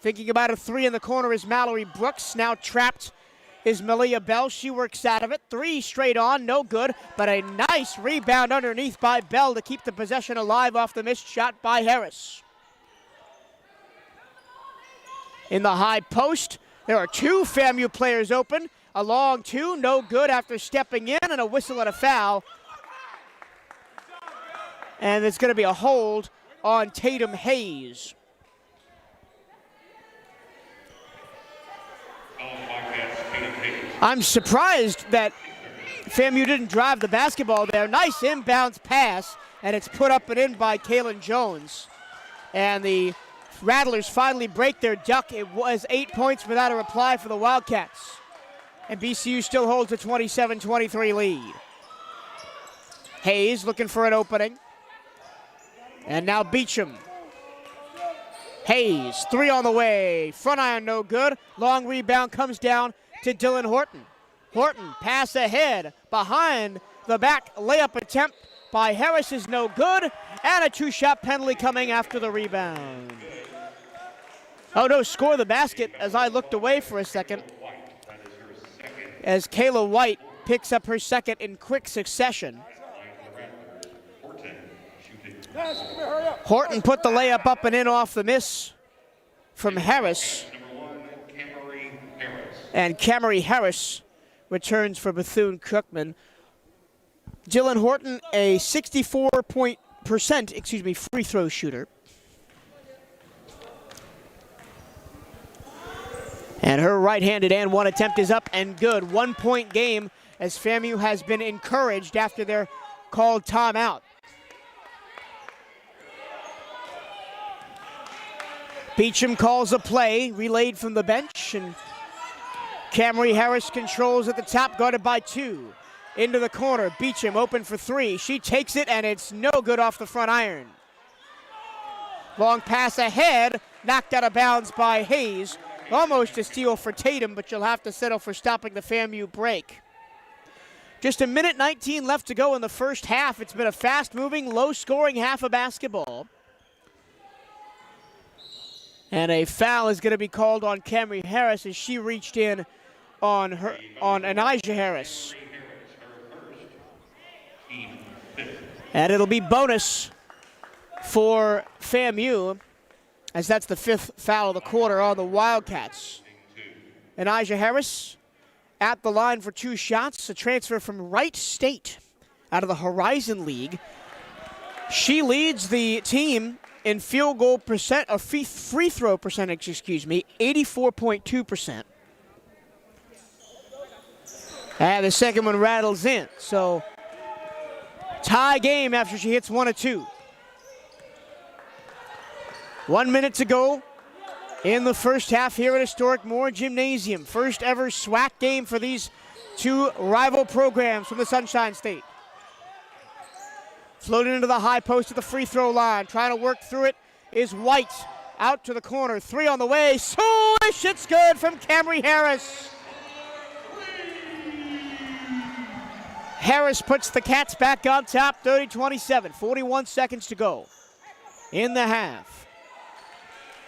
Thinking about a 3 in the corner is Mallory Brooks. Now trapped is Malia Bell. She works out of it. 3 straight on, no good, but a nice rebound underneath by Bell to keep the possession alive off the missed shot by Harris. In the high post, there are 2 FAMU players open. A long 2, no good after stepping in, and a whistle and a foul. And it's going to be a hold on Tatum Hayes. I'm surprised that FAMU didn't drive the basketball there. Nice inbounds pass, and it's put up and in by Kalen Jones. And the Rattlers finally break their duck. It was 8 points without a reply for the Wildcats. And BCU still holds a 27-23 lead. Hayes looking for an opening. And now Beecham. Hayes, 3 on the way. Front iron, no good. Long rebound comes down to Dylan Horton. Horton, pass ahead, behind the back layup attempt by Harris is no good, and a 2-shot penalty coming after the rebound. Oh no, score the basket as I looked away for a second. As Kayla White picks up her second in quick succession. Horton put the layup up and in off the miss from Harris. And Camry Harris returns for Bethune-Cookman. Dylan Horton, a 64% free throw shooter. And her right-handed and one attempt is up and good. 1-point game as FAMU has been encouraged after their called timeout. Beecham calls a play, relayed from the bench, and Camry Harris controls at the top, guarded by 2. Into the corner, Beecham open for 3. She takes it, and it's no good off the front iron. Long pass ahead, knocked out of bounds by Hayes. Almost a steal for Tatum, but you'll have to settle for stopping the FAMU break. Just 1:19 left to go in the first half. It's been a fast-moving, low-scoring half of basketball. And a foul is going to be called on Camry Harris as she reached in on Anijah Harris. And it'll be bonus for FAMU, as that's the 5th foul of the quarter on the Wildcats. Anijah Harris at the line for 2 shots, a transfer from Wright State out of the Horizon League. She leads the team in field goal percent, or free throw percentage, 84.2%. And the second one rattles in. So tie game after she hits one of two. 1 minute to go in the first half here at historic Moore Gymnasium. First ever SWAC game for these two rival programs from the Sunshine State. Floated into the high post at the free throw line. Trying to work through it is White. Out to the corner. Three on the way. Swish! It's good from Camry Harris. Harris puts the Cats back on top, 30-27. 41 seconds to go in the half.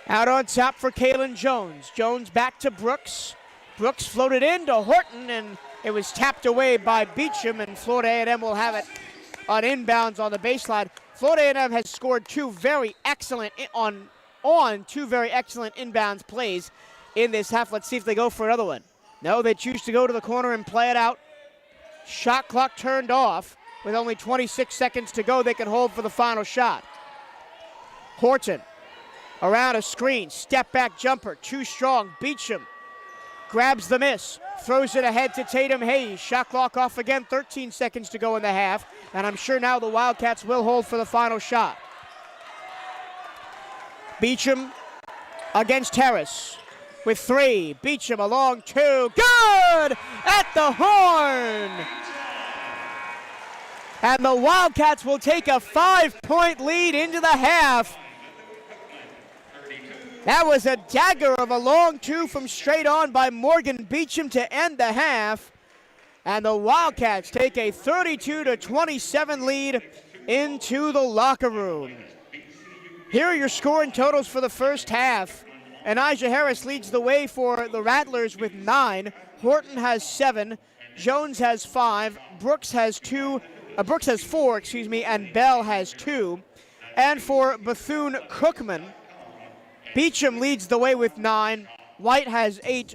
Out on top for Kaylin Jones. Jones back to Brooks. Brooks floated into Horton, and it was tapped away by Beecham, and Florida A&M will have it on inbounds on the baseline. Florida A&M has scored two very excellent inbounds plays in this half. Let's see if they go for another one. No, they choose to go to the corner and play it out. Shot clock turned off. With only 26 seconds to go, they can hold for the final shot. Horton around a screen, step back jumper, too strong. Beecham grabs the miss, throws it ahead to Tatum Hayes. Shot clock off again, 13 seconds to go in the half, and I'm sure now the Wildcats will hold for the final shot. Beecham against Harris with three. Beecham a long two, good at the horn! And the Wildcats will take a 5-point lead into the half. That was a dagger of a long two from straight on by Morgan Beecham to end the half. And the Wildcats take a 32-27 lead into the locker room. Here are your scoring totals for the first half. Anijah Harris leads the way for the Rattlers with 9. Horton has 7. Jones has 5. Brooks has 4, and Bell has 2. And for Bethune-Cookman, Beecham leads the way with 9. White has 8,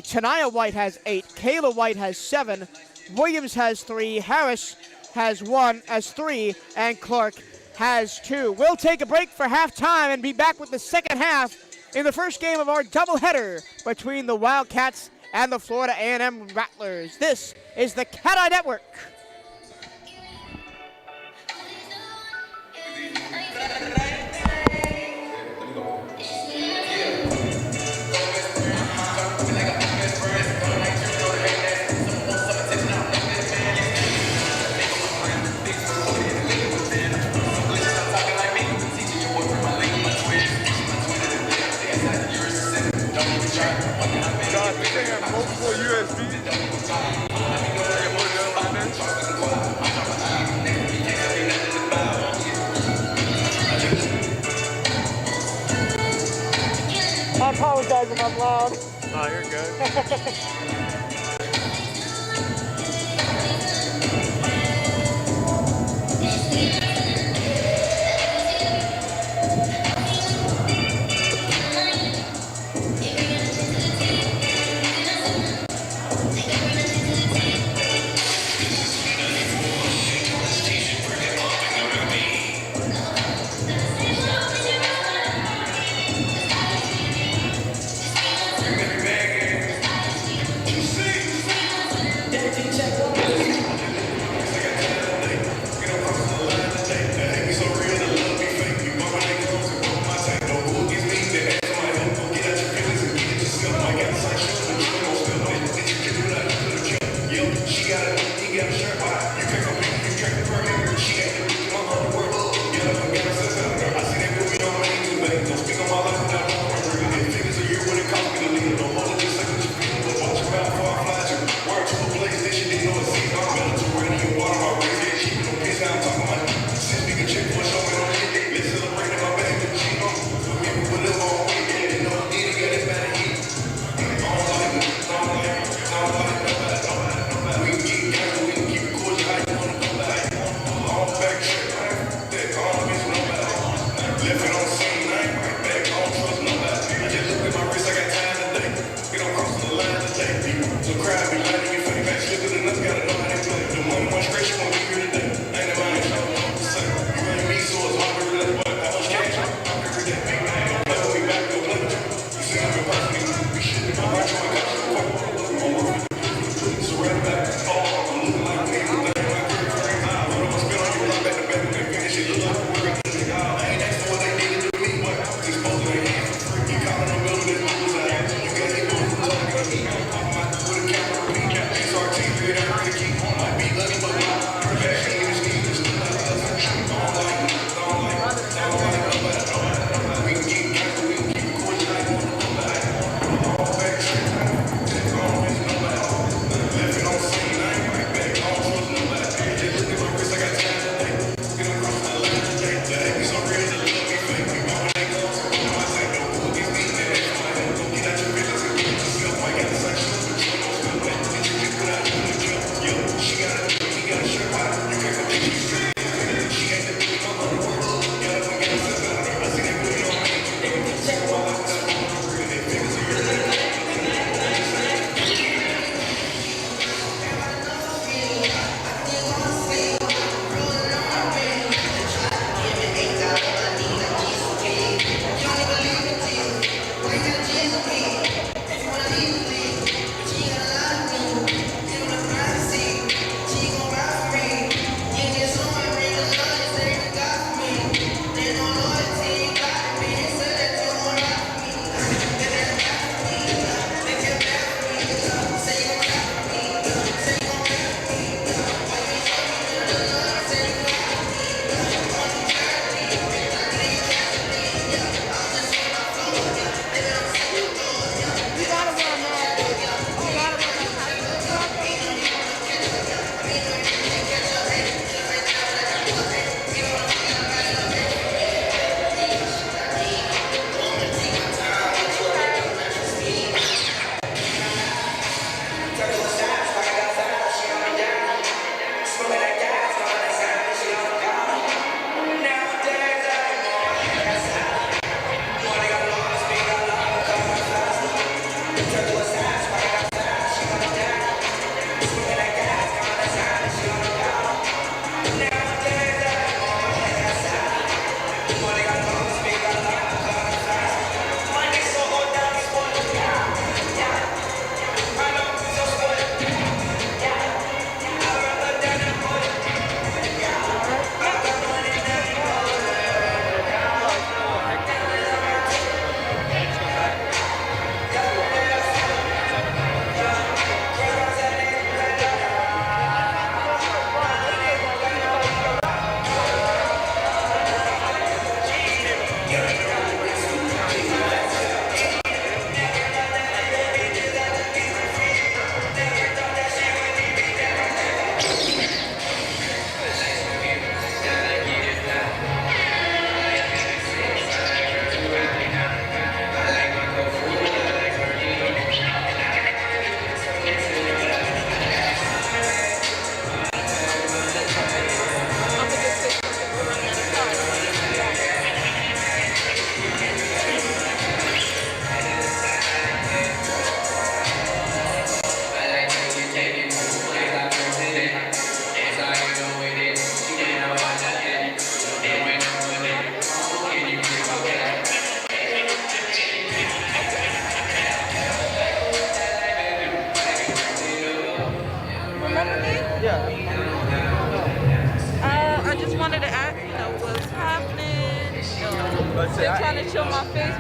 Tania White has 8. Kayla White has 7. Williams has 3. Harris has 3. And Clark has 2. We'll take a break for halftime and be back with the second half in the first game of our doubleheader between the Wildcats and the Florida A&M Rattlers. This is the Cat Eye Network. I apologize if I'm loud. Oh, you're good. Remember me? Yeah. I just wanted to ask, what's happening? They're trying to chill my face.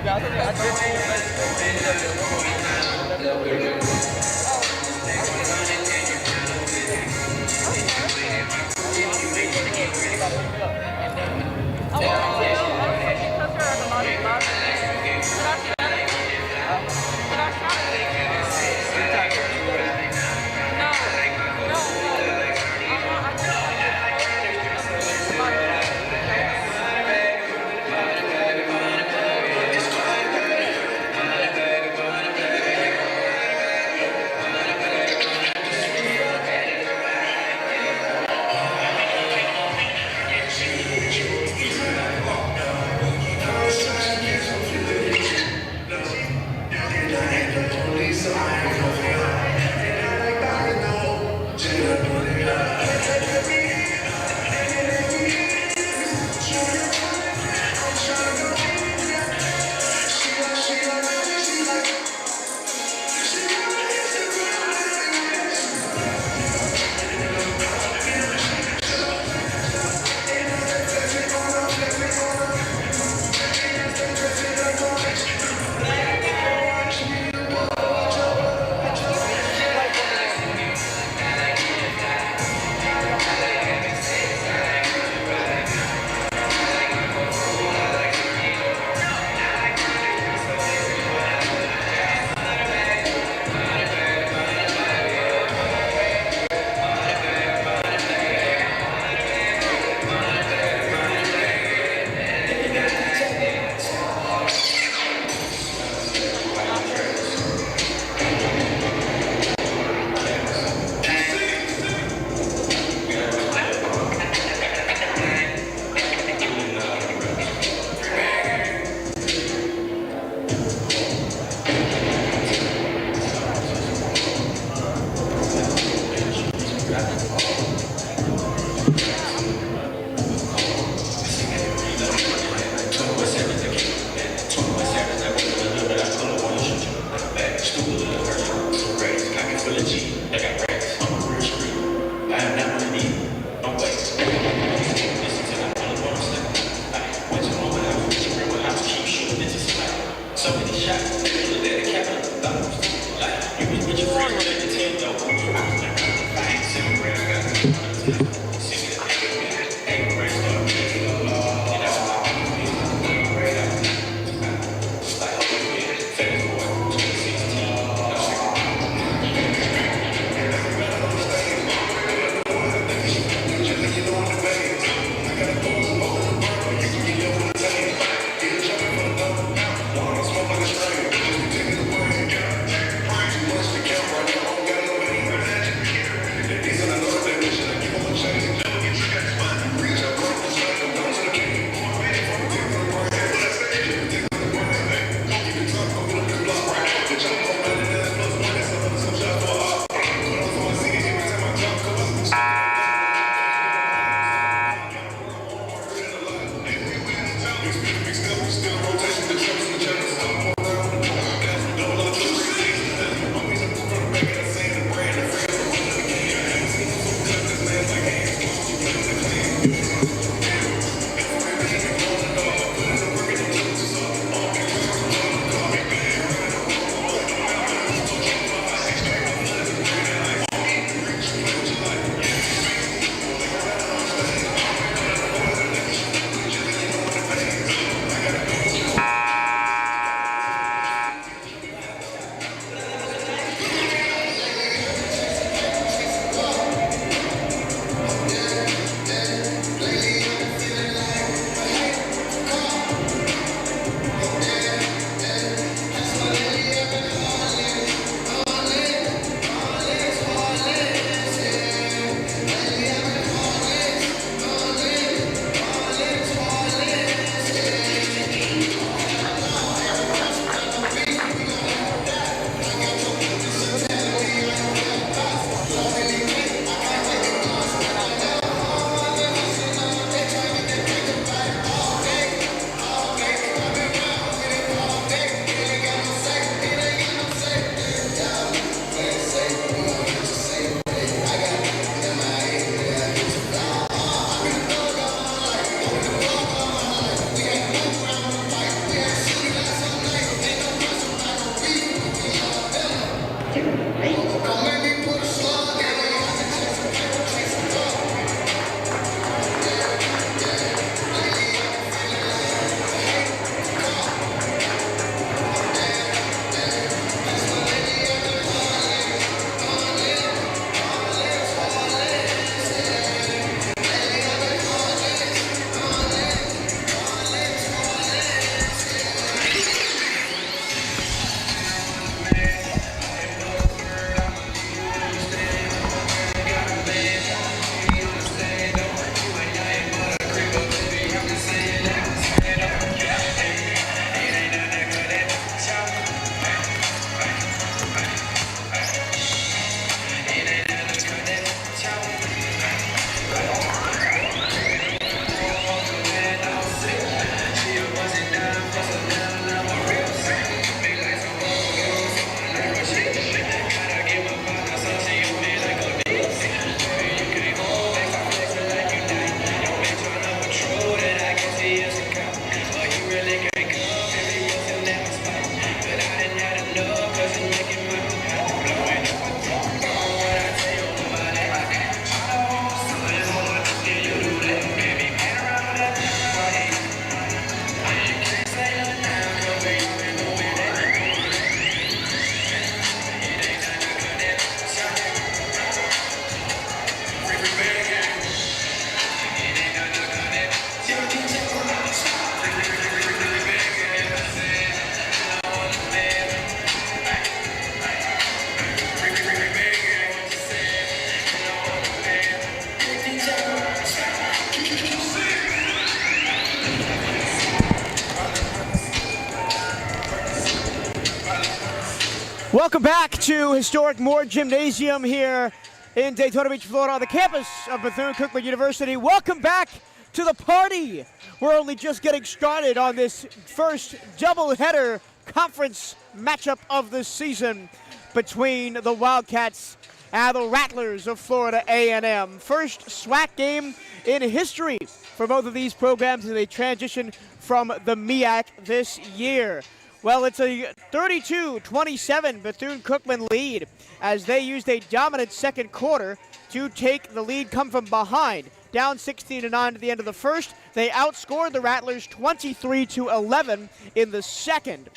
Welcome back to historic Moore Gymnasium here in Daytona Beach, Florida, on the campus of Bethune-Cookman University. Welcome back to the party. We're only just getting started on this first doubleheader conference matchup of the season between the Wildcats and the Rattlers of Florida A&M. First SWAC game in history for both of these programs as they transition from the MEAC this year. Well, it's a 32-27 Bethune-Cookman lead as they used a dominant second quarter to take the lead, come from behind. Down 16-9 at the end of the first. They outscored the Rattlers 23-11 in the second.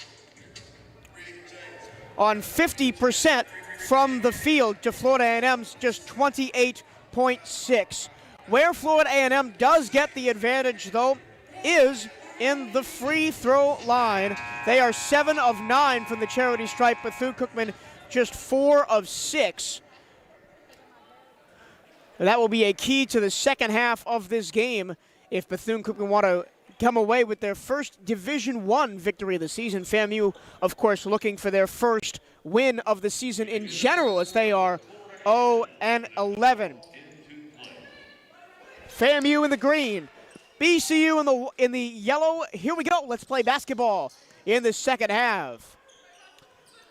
On 50% from the field to Florida A&M's just 28.6. Where Florida A&M does get the advantage, though, is in the free throw line. They are 7 of 9 from the charity stripe. Bethune-Cookman just 4 of 6. That will be a key to the second half of this game if Bethune-Cookman want to come away with their first Division I victory of the season. FAMU, of course, looking for their first win of the season in general as they are 0-11. FAMU in the green. BCU in the yellow. Here we go. Let's play basketball in the second half.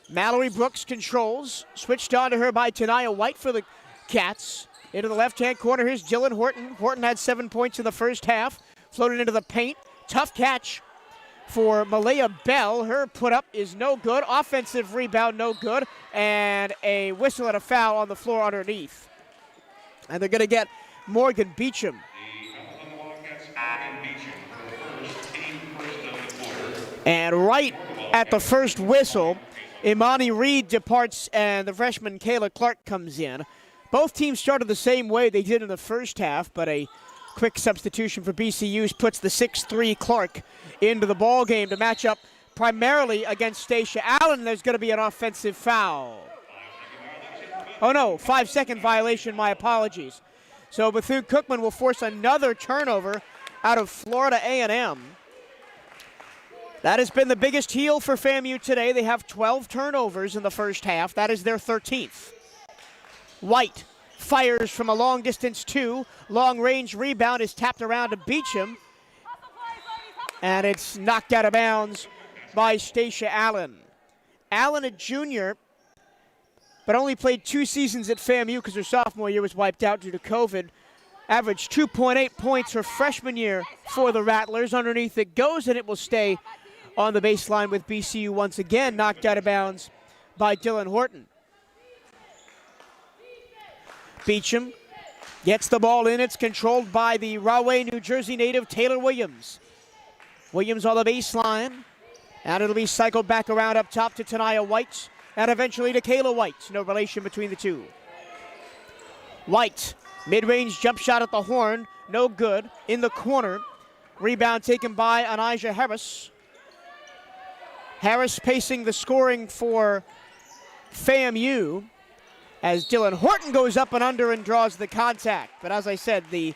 Mallory Brooks controls. Switched on to her by Tanaya White for the Cats. Into the left-hand corner, here's Jillian Horton. Horton had 7 points in the first half. Floated into the paint. Tough catch for Malaya Bell. Her put-up is no good. Offensive rebound, no good. And a whistle and a foul on the floor underneath. And they're going to get Morgan Beecham. And right at the first whistle, Imani Reed departs and the freshman Kayla Clark comes in. Both teams started the same way they did in the first half, but a quick substitution for BCU's puts the 6'3 Clark into the ball game to match up primarily against Stacia Allen. There's going to be an offensive foul. Oh no, 5-second violation, my apologies. So Bethune-Cookman will force another turnover out of Florida A&M. That has been the biggest heel for FAMU today. They have 12 turnovers in the first half. That is their 13th. White fires from a long distance two. Long range rebound is tapped around to Beecham. And it's knocked out of bounds by Stacia Allen. Allen, a junior, but only played 2 seasons at FAMU because her sophomore year was wiped out due to COVID. Averaged 2.8 points her freshman year for the Rattlers. Underneath it goes, and it will stay on the baseline with BCU once again, knocked out of bounds by Dylan Horton. Beecham gets the ball in. It's controlled by the Rahway, New Jersey native Taylor Williams. Williams on the baseline, and it'll be cycled back around up top to Tanaya White, and eventually to Kayla White. No relation between the two. White, mid-range jump shot at the horn, no good. In the corner, rebound taken by Anijah Harris. Harris pacing the scoring for FAMU as Dylan Horton goes up and under and draws the contact. But as I said, the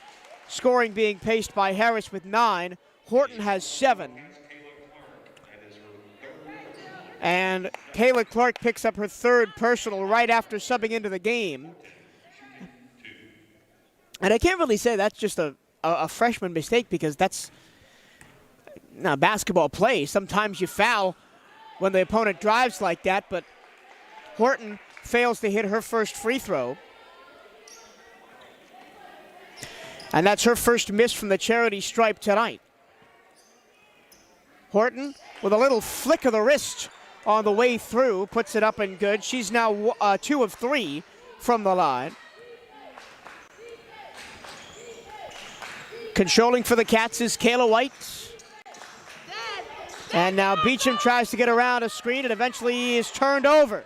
scoring being paced by Harris with 9. Horton has 7. And Kayla Clark picks up her 3rd personal right after subbing into the game. And I can't really say that's just a freshman mistake because that's not basketball play. Sometimes you foul when the opponent drives like that, but Horton fails to hit her first free throw. And that's her first miss from the charity stripe tonight. Horton with a little flick of the wrist on the way through, puts it up and good. She's now 2 of 3 from the line. Controlling for the Cats is Kayla White. And now Beecham tries to get around a screen and eventually is turned over.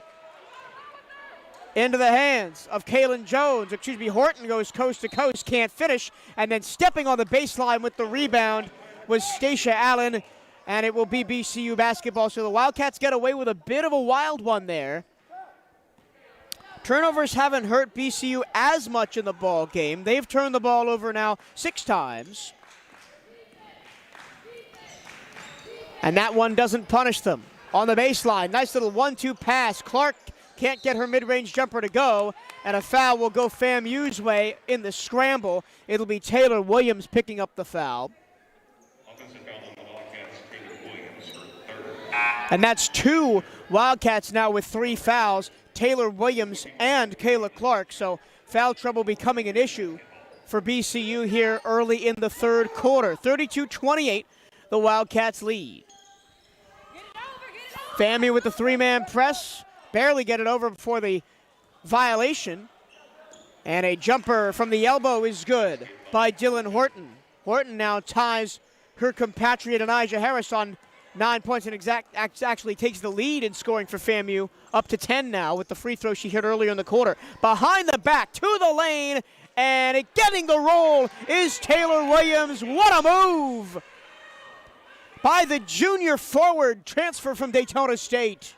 Into the hands of Kaylin Jones. Horton goes coast to coast, can't finish. And then stepping on the baseline with the rebound was Stacia Allen. And it will be BCU basketball. So the Wildcats get away with a bit of a wild one there. Turnovers haven't hurt BCU as much in the ball game. They've turned the ball over now 6 times. And that one doesn't punish them. on the baseline. Nice little 1-2 pass. Clark can't get her mid-range jumper to go, and a foul will go FAMU's way in the scramble. It'll be Taylor Williams picking up the foul. Offensive foul on the Wildcats, Taylor Williams, her third. And that's 2 Wildcats now with 3 fouls, Taylor Williams and Kayla Clark. So foul trouble becoming an issue for BCU here early in the third quarter. 32-28, the Wildcats lead. FAMU with the 3-man press. Barely get it over before the violation. And a jumper from the elbow is good by Dylan Horton. Horton now ties her compatriot Anijah Harris on 9 points and actually takes the lead in scoring for FAMU up to 10 now with the free throw she hit earlier in the quarter. Behind the back to the lane, and getting the roll is Taylor Williams. What a move by the junior forward transfer from Daytona State.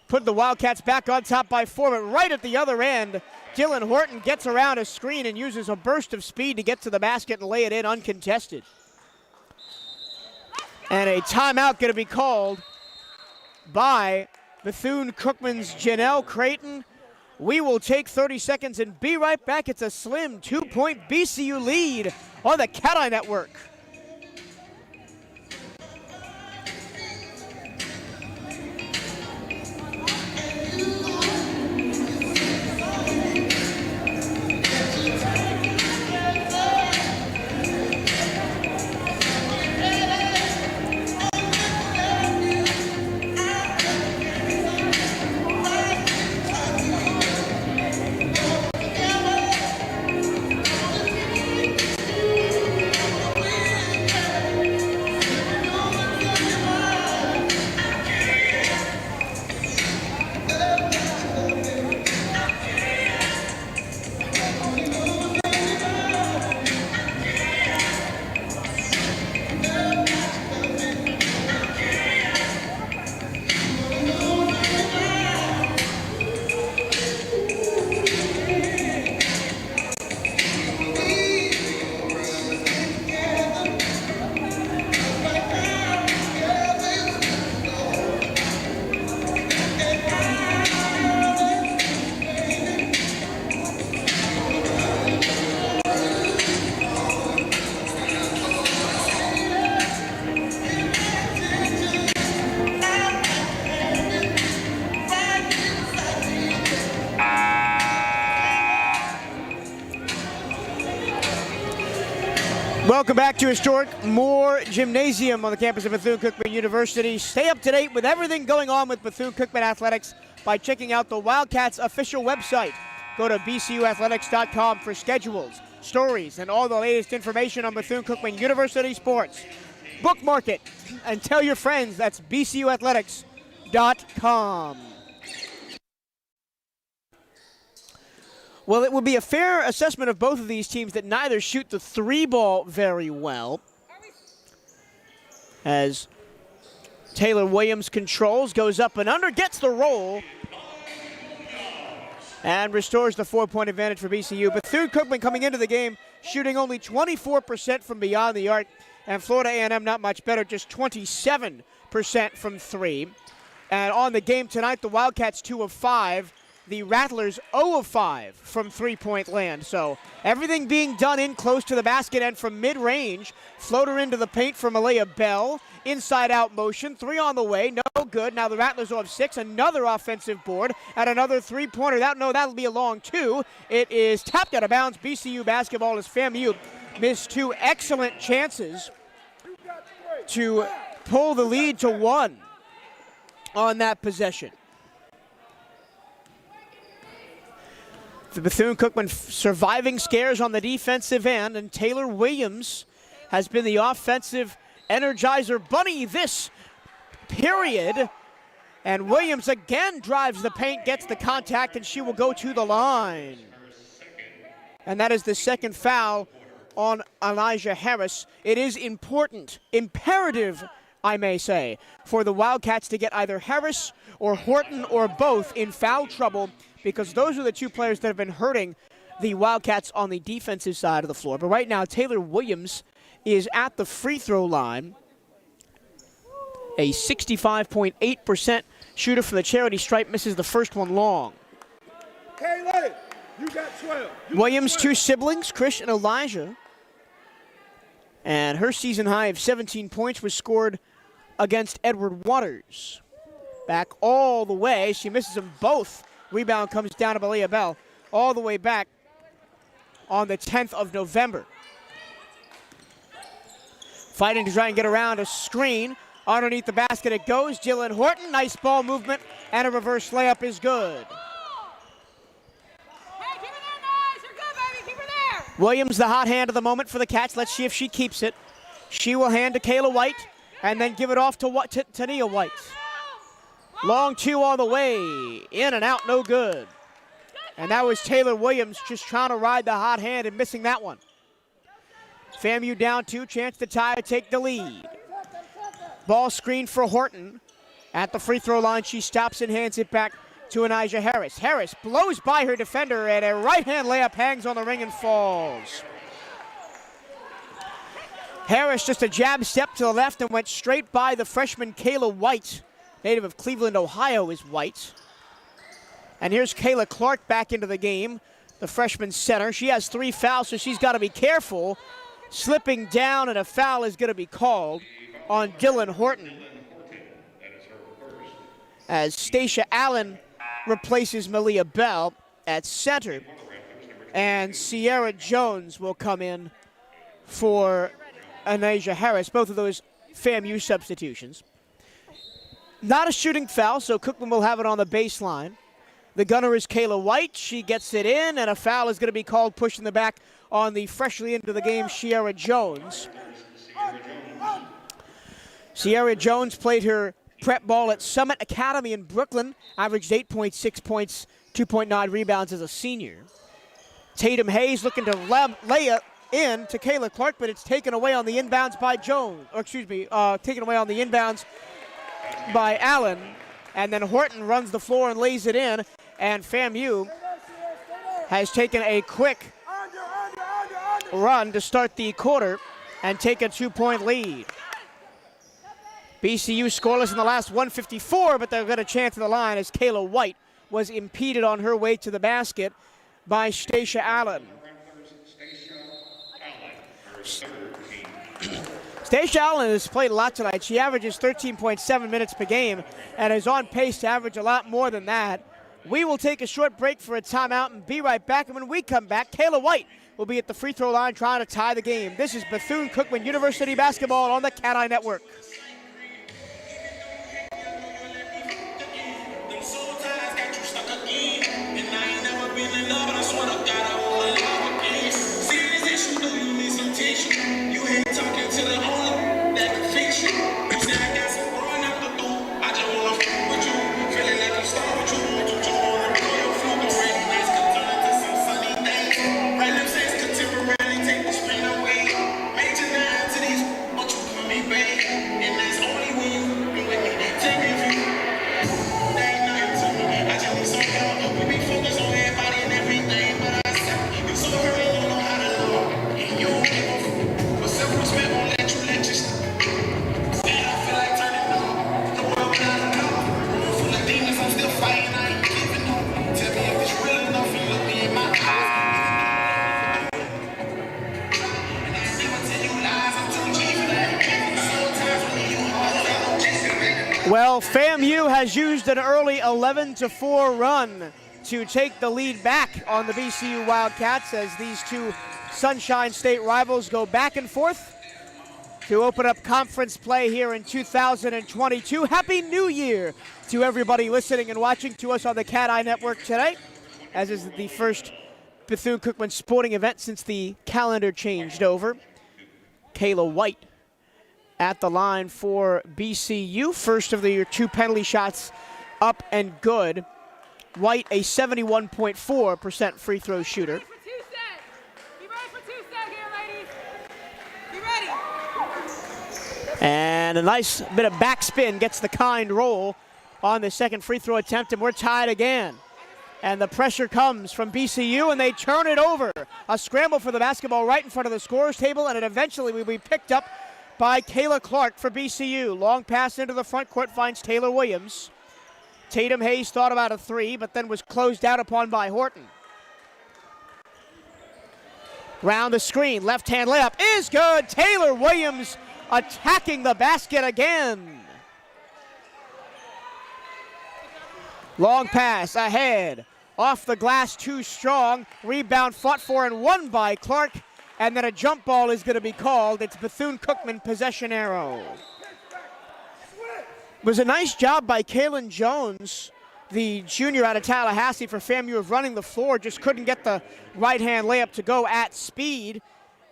Put the Wildcats back on top by 4, but right at the other end, Dylan Horton gets around a screen and uses a burst of speed to get to the basket and lay it in uncontested. And a timeout going to be called by Bethune-Cookman's Janelle Creighton. We will take 30 seconds and be right back. It's a slim 2-point BCU lead on the Cat-Eye Network. Welcome back to historic Moore Gymnasium on the campus of Bethune-Cookman University. Stay up to date with everything going on with Bethune-Cookman Athletics by checking out the Wildcats official website. Go to bcuathletics.com for schedules, stories, and all the latest information on Bethune-Cookman University sports. Bookmark it and tell your friends that's bcuathletics.com. Well, it would be a fair assessment of both of these teams that neither shoot the 3-ball very well. As Taylor Williams controls, goes up and under, gets the roll, and restores the 4-point advantage for BCU. Bethune-Cookman coming into the game shooting only 24% from beyond the arc, and Florida A&M not much better, just 27% from 3. And on the game tonight, the Wildcats 2 of 5. The Rattlers 0 of 5 from 3-point land. So everything being done in close to the basket and from mid-range. Floater into the paint for Malaya Bell. Inside-out motion. 3 on the way. No good. Now the Rattlers 0 of 6. Another offensive board and another 3-pointer. That'll be a long 2. It is tapped out of bounds. BCU basketball as FAMU missed 2 excellent chances to pull the lead to 1 on that possession. The Bethune-Cookman surviving scares on the defensive end, and Taylor Williams has been the offensive energizer bunny this period. And Williams again drives the paint, gets the contact, and she will go to the line. And that is the second foul on Anijah Harris. It is important, imperative, I may say, for the Wildcats to get either Harris or Horton or both in foul trouble, because those are the 2 players that have been hurting the Wildcats on the defensive side of the floor. But right now, Taylor Williams is at the free throw line. A 65.8% shooter from the charity stripe, misses the first one long. Kaylee, you got 12. Williams' two siblings, Chris and Elijah. And her season high of 17 points was scored against Edward Waters. Back all the way, she misses them both. Rebound comes down to Malia Bell all the way back on the 10th of November. Fighting to try and get around a screen. Underneath the basket it goes. Jillian Horton, nice ball movement, and a reverse layup is good. Hey, keep her there, guys. You're good, baby. Keep her there. Williams, the hot hand of the moment for the Cats. Let's see if she keeps it. She will hand to Kayla White and then give it off to Tania White. Long two on the way. In and out, no good. And that was Taylor Williams just trying to ride the hot hand and missing that one. FAMU down two, chance to tie or take the lead. Ball screen for Horton. At the free throw line, she stops and hands it back to Anijah Harris. Harris blows by her defender, and a right-hand layup hangs on the ring and falls. Harris just a jab step to the left and went straight by the freshman Kayla White. Native of Cleveland, Ohio is White. And here's Kayla Clark back into the game, the freshman center. She has 3 fouls, so she's got to be careful. Slipping down, and a foul is going to be called on Dylan Horton as Stacia Allen replaces Malia Bell at center, and Sierra Jones will come in for Anijah Harris, both of those FAMU substitutions. Not a shooting foul, so Cookman will have it on the baseline. The gunner is Kayla White. She gets it in, and a foul is going to be called, pushing the back on the freshly into the game, Sierra Jones. Sierra Jones played her prep ball at Summit Academy in Brooklyn, averaged 8.6 points, 2.9 rebounds as a senior. Tatum Hayes looking to lay it in to Kayla Clark, but it's taken away on the inbounds by Jones, taken away on the inbounds by Allen. And then Horton runs the floor and lays it in, and FAMU has taken a quick run to start the quarter and take a 2-point lead. BCU scoreless in the last 154, but they've got a chance at the line as Kayla White was impeded on her way to the basket by Stacia Allen. Stacia Allen has played a lot tonight. She averages 13.7 minutes per game and is on pace to average a lot more than that. We will take a short break for a timeout and be right back. And when we come back, Kayla White will be at the free throw line trying to tie the game. This is Bethune-Cookman University basketball on the Cat Eye Network. Well, FAMU has used an early 11-4 run to take the lead back on the BCU Wildcats as these two Sunshine State rivals go back and forth to open up conference play here in 2022. Happy New Year to everybody listening and watching to us on the Cat Eye Network today, as is the first Bethune-Cookman sporting event since the calendar changed over. Kayla White at the line for BCU. First of the 2 penalty shots up and good. White, a 71.4% free throw shooter. Be ready for two-set here, ladies. Be ready. And a nice bit of backspin gets the kind roll on the second free throw attempt, and we're tied again. And the pressure comes from BCU, and they turn it over. A scramble for the basketball right in front of the scorer's table, and it eventually will be picked up by Kayla Clark for BCU. Long pass into the front court finds Taylor Williams. Tatum Hayes thought about a three, but then was closed out upon by Horton. Round the screen, left-hand layup is good. Taylor Williams attacking the basket again. Long pass ahead. Off the glass, too strong. Rebound fought for and won by Clark. And then a jump ball is going to be called. It's Bethune-Cookman possession arrow. It was a nice job by Kaylin Jones, the junior out of Tallahassee for FAMU, of running the floor. Just couldn't get the right-hand layup to go at speed.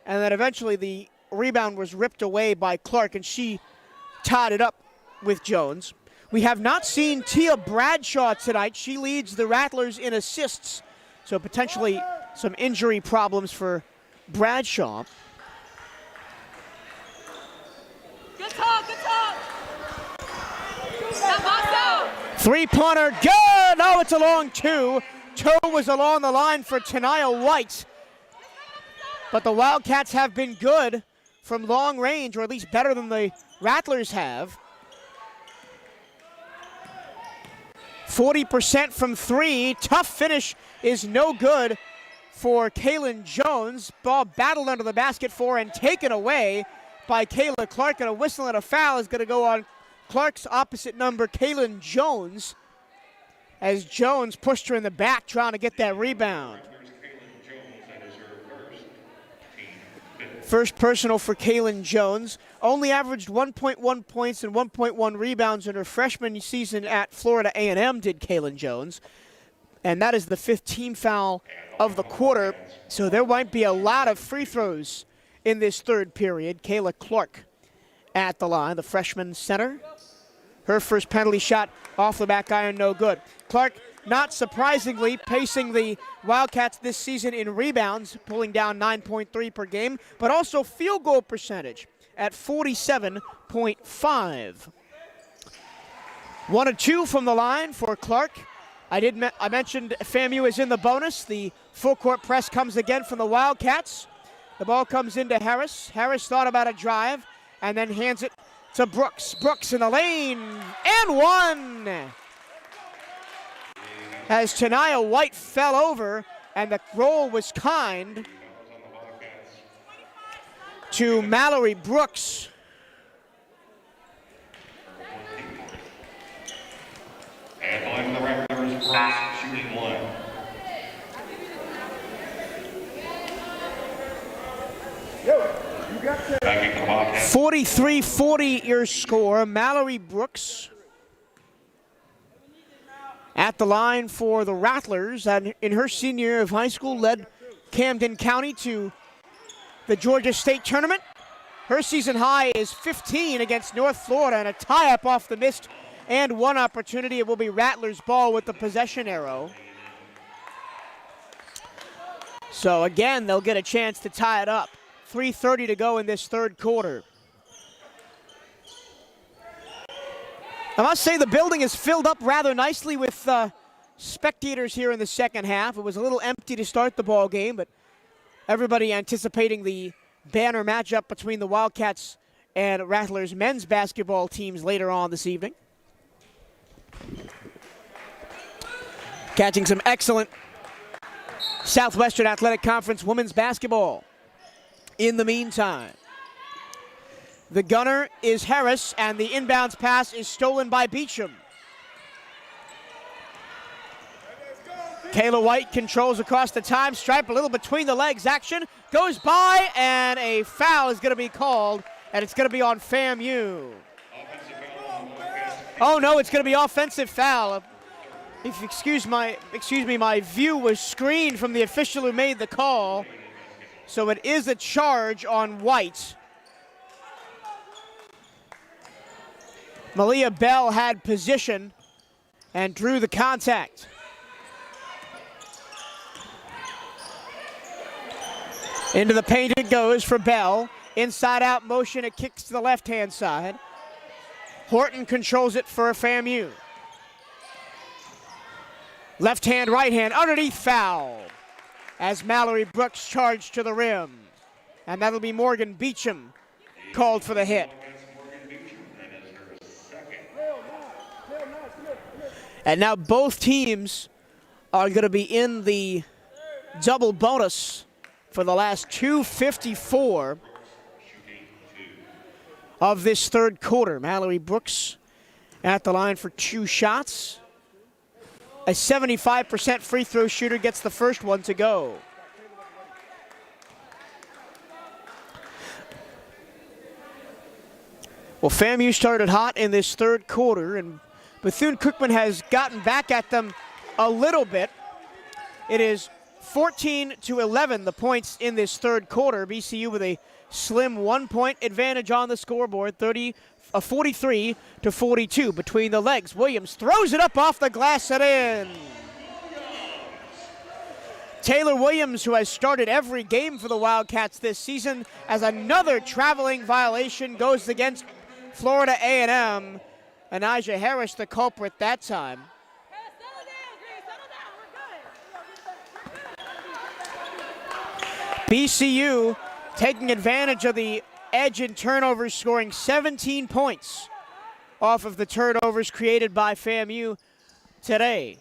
And then eventually the rebound was ripped away by Clark, and she tied it up with Jones. We have not seen Tia Bradshaw tonight. She leads the Rattlers in assists, so potentially some injury problems for Bradshaw. Good talk, good talk. Three-pointer, good! Oh, it's a long two. Toe was along the line for Tania White. But the Wildcats have been good from long range, or at least better than the Rattlers have. 40% from three. Tough finish is no good for Kaylin Jones. Ball battled under the basket for and taken away by Kayla Clark, and a whistle and a foul is going to go on Clark's opposite number, Kaylin Jones, as Jones pushed her in the back trying to get that rebound. First personal for Kaylin Jones. Only averaged 1.1 points and 1.1 rebounds in her freshman season at Florida A&M, did Kaylin Jones. And that is the fifth team foul of the quarter. So there might be a lot of free throws in this third period. Kayla Clark at the line, the freshman center. Her first penalty shot off the back iron, no good. Clark, not surprisingly, pacing the Wildcats this season in rebounds, pulling down 9.3 per game, but also field goal percentage at 47.5. 1 of 2 from the line for Clark. I mentioned FAMU is in the bonus. The full court press comes again from the Wildcats. The ball comes into Harris. Harris thought about a drive and then hands it to Brooks. Brooks in the lane, and one! As Tania White fell over, and the roll was kind to Mallory Brooks. And on the Rattlers, Brooks shooting one. 43-40 your score. Mallory Brooks at the line for the Rattlers, and in her senior year of high school led Camden County to the Georgia State Tournament. Her season high is 15 against North Florida, and a tie-up off the missed and one opportunity. It will be Rattlers ball with the possession arrow. So again, they'll get a chance to tie it up. 3:30 to go in this third quarter. I must say the building is filled up rather nicely with spectators here in the second half. It was a little empty to start the ball game, but everybody anticipating the banner matchup between the Wildcats and Rattlers men's basketball teams later on this evening. Catching some excellent Southwestern Athletic Conference women's basketball. In the meantime, the gunner is Harris, and the inbounds pass is stolen by Beecham. Kayla White controls across the time stripe, a little between the legs action, goes by, and a foul is going to be called, and it's going to be on FAMU. Oh no, it's going to be offensive foul. If you excuse me, my view was screened from the official who made the call. So it is a charge on White. Malia Bell had position and drew the contact. Into the paint it goes for Bell. Inside out motion, it kicks to the left-hand side. Horton controls it for FAMU. Left hand, right hand, underneath foul, as Mallory Brooks charged to the rim. And that'll be Morgan Beecham called for the hit. And now both teams are going to be in the double bonus for the last 2:54 of this third quarter. Mallory Brooks at the line for 2 shots. A 75% free throw shooter gets the first one to go. Well, FAMU started hot in this third quarter, and Bethune-Cookman has gotten back at them a little bit. It is 14-11 the points in this third quarter. BCU with a slim 1-point advantage on the scoreboard, 43-42 between the legs. Williams throws it up off the glass and in. Taylor Williams, who has started every game for the Wildcats this season, as another traveling violation goes against Florida A&M. Anijah Harris, the culprit that time. BCU taking advantage of the edge in turnovers, scoring 17 points off of the turnovers created by FAMU today.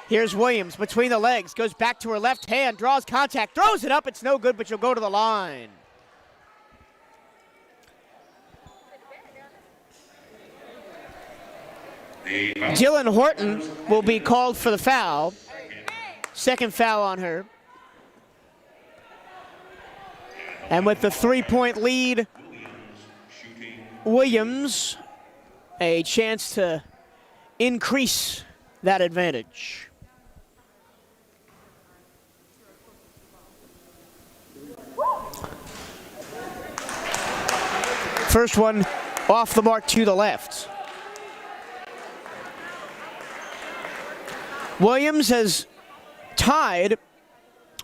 Here's Williams between the legs, goes back to her left hand, draws contact, throws it up. It's no good, but she'll go to the line. Dylan Horton will be called for the foul. Second foul on her. And with the 3-point lead, Williams a chance to increase that advantage. First one off the mark to the left. Williams has tied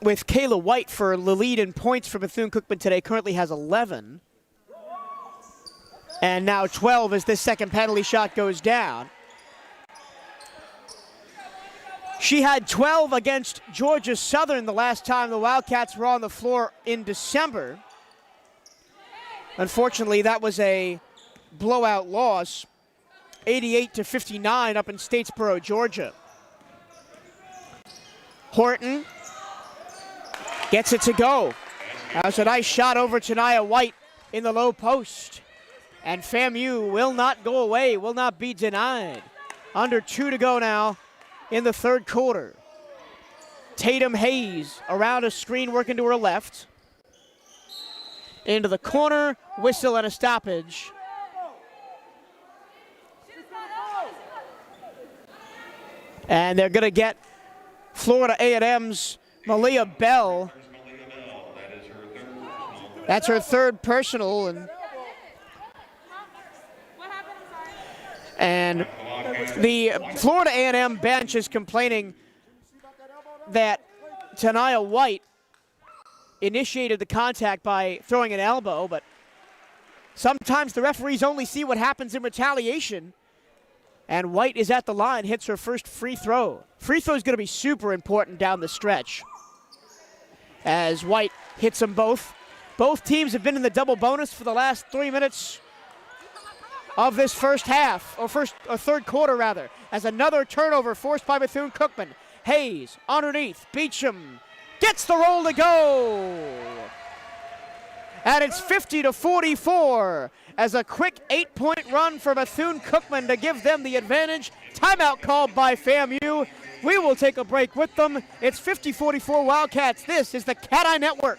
with Kayla White for the lead in points for Bethune-Cookman today. Currently has 11. And now 12 as this second penalty shot goes down. She had 12 against Georgia Southern the last time the Wildcats were on the floor in December. Unfortunately, that was a blowout loss, 88-59 up in Statesboro, Georgia. Horton gets it to go. That was a nice shot over Tania White in the low post. And FAMU will not go away, will not be denied. Under 2 to go now in the third quarter. Tatum Hayes around a screen working to her left. Into the corner, whistle and a stoppage. And they're going to get Florida A&M's Malia Bell. That's her third personal. And the Florida A&M bench is complaining that Tania White initiated the contact by throwing an elbow, but sometimes the referees only see what happens in retaliation. And White is at the line, hits her first free throw. Free throw is going to be super important down the stretch as White hits them both. Both teams have been in the double bonus for the last 3 minutes of this first half, or third quarter rather, as another turnover forced by Bethune-Cookman. Hayes underneath, Beecham gets the roll to go. And it's 50-44 as a quick 8-point run for Bethune-Cookman to give them the advantage. Timeout called by FAMU. We will take a break with them. It's 50-44 Wildcats. This is the Cat Eye Network.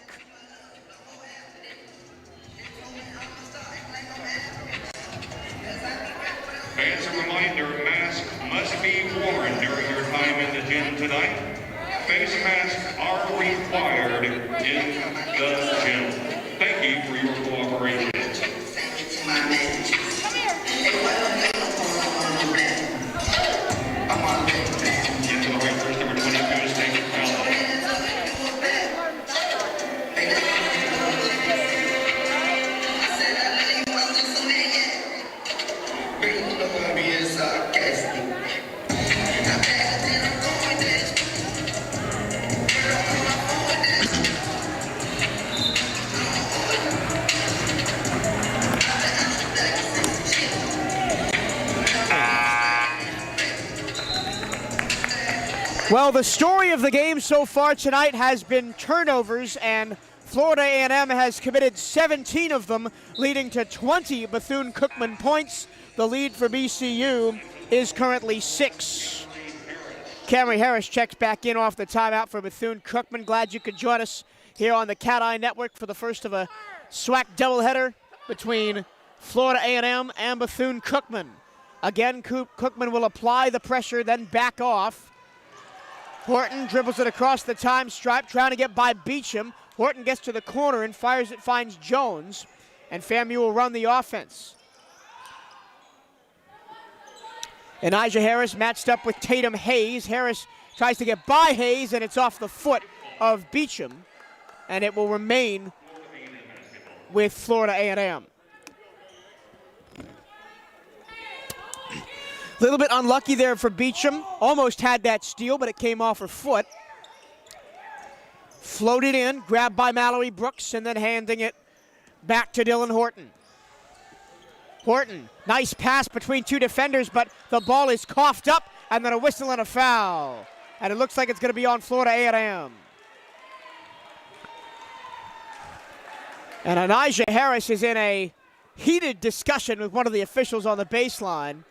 As a reminder, masks must be worn during your time in the gym tonight. Face masks are required in the gym. Thank you for your cooperation. Into the right first, number 22, State Powell. Well, the story of the game so far tonight has been turnovers, and Florida A&M has committed 17 of them, leading to 20 Bethune-Cookman points. The lead for BCU is currently 6. Camry Harris checks back in off the timeout for Bethune-Cookman. Glad you could join us here on the Cat Eye Network for the first of a SWAC doubleheader between Florida A&M and Bethune-Cookman. Again, Cookman will apply the pressure, then back off. Horton dribbles it across the time stripe, trying to get by Beecham. Horton gets to the corner and fires it, finds Jones, and FAMU will run the offense. Elijah Harris matched up with Tatum Hayes. Harris tries to get by Hayes, and it's off the foot of Beecham, and it will remain with Florida A&M. A little bit unlucky there for Beecham. Almost had that steal, but it came off her foot. Floated in, grabbed by Mallory Brooks, and then handing it back to Dylan Horton. Horton, nice pass between two defenders, but the ball is coughed up, and then a whistle and a foul. And it looks like it's going to be on Florida A&M. And Elijah Harris is in a heated discussion with one of the officials on the baseline.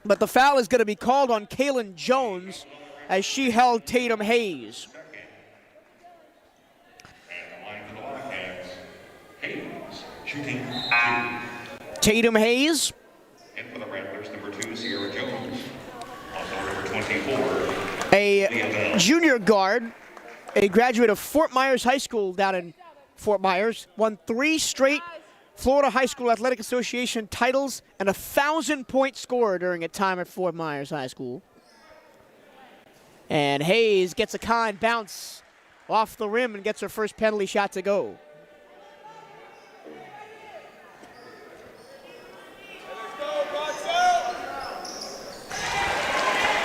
But the foul is going to be called on Kaylin Jones as she held Tatum Hayes. Shooting Tatum Hayes. And for the Rattlers, number 2, Sierra Jones. Also number 24. A junior guard, a graduate of Fort Myers High School down in Fort Myers, won 3 straight Florida High School Athletic Association titles and a 1,000-point scorer during a time at Fort Myers High School. And Hayes gets a kind bounce off the rim and gets her first penalty shot to go.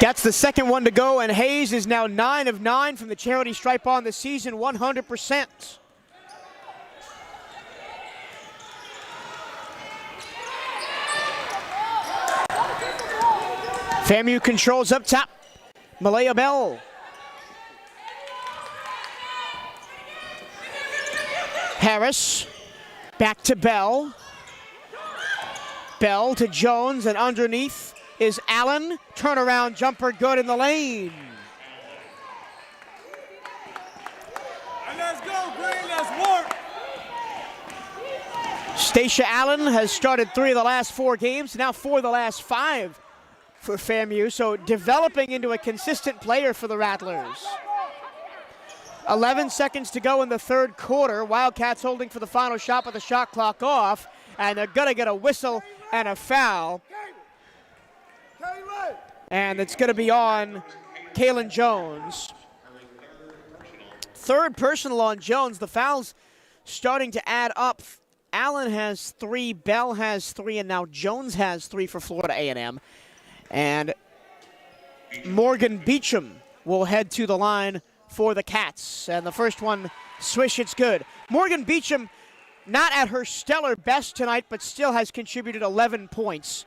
That's the second one to go, and Hayes is now 9 of 9 from the charity stripe on the season, 100%. FAMU controls up top. Malaya Bell. Harris. Back to Bell. Bell to Jones, and underneath is Allen. Turnaround jumper good in the lane. And let's go, Green, let's work. Stacia Allen has started 3 of the last 4 games, now 4 of the last 5 for FAMU, so developing into a consistent player for the Rattlers. 11 seconds to go in the third quarter. Wildcats holding for the final shot with the shot clock off, and they're gonna get a whistle and a foul. And it's gonna be on Kaylin Jones. Third personal on Jones. The foul's starting to add up. Allen has 3, Bell has 3, and now Jones has 3 for Florida A&M. And Morgan Beecham will head to the line for the Cats. And the first one, swish, it's good. Morgan Beecham, not at her stellar best tonight, but still has contributed 11 points.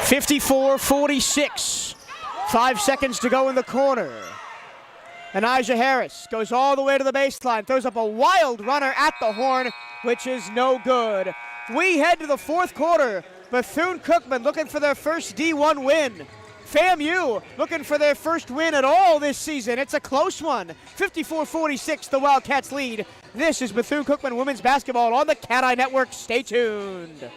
(54-46). 5 seconds to go in the corner. Elijah Harris goes all the way to the baseline, throws up a wild runner at the horn, which is no good. We head to the fourth quarter. Bethune-Cookman looking for their first D1 win. FAMU looking for their first win at all this season. It's a close one. 54-46, the Wildcats lead. This is Bethune-Cookman women's basketball on the Cat Eye Network. Stay tuned.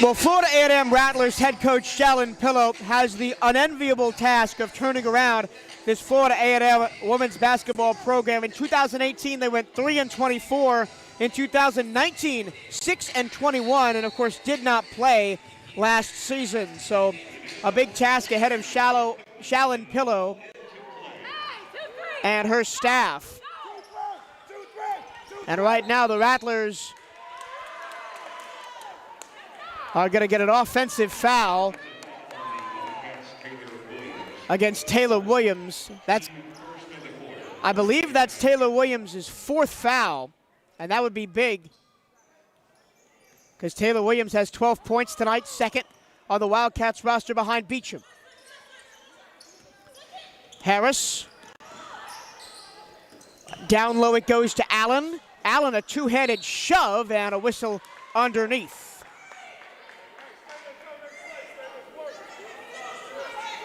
Well, Florida A&M Rattlers head coach Shalyn Pillow has the unenviable task of turning around this Florida A&M women's basketball program. In 2018, they went 3-24. In 2019, 6-21, and of course did not play last season. So a big task ahead of Shalyn Pillow and her staff. And right now the Rattlers are going to get an offensive foul against Taylor Williams. I believe that's Taylor Williams' fourth foul, and that would be big because Taylor Williams has 12 points tonight, second on the Wildcats roster behind Beecham. Harris. Down low it goes to Allen. Allen, a two-handed shove and a whistle underneath.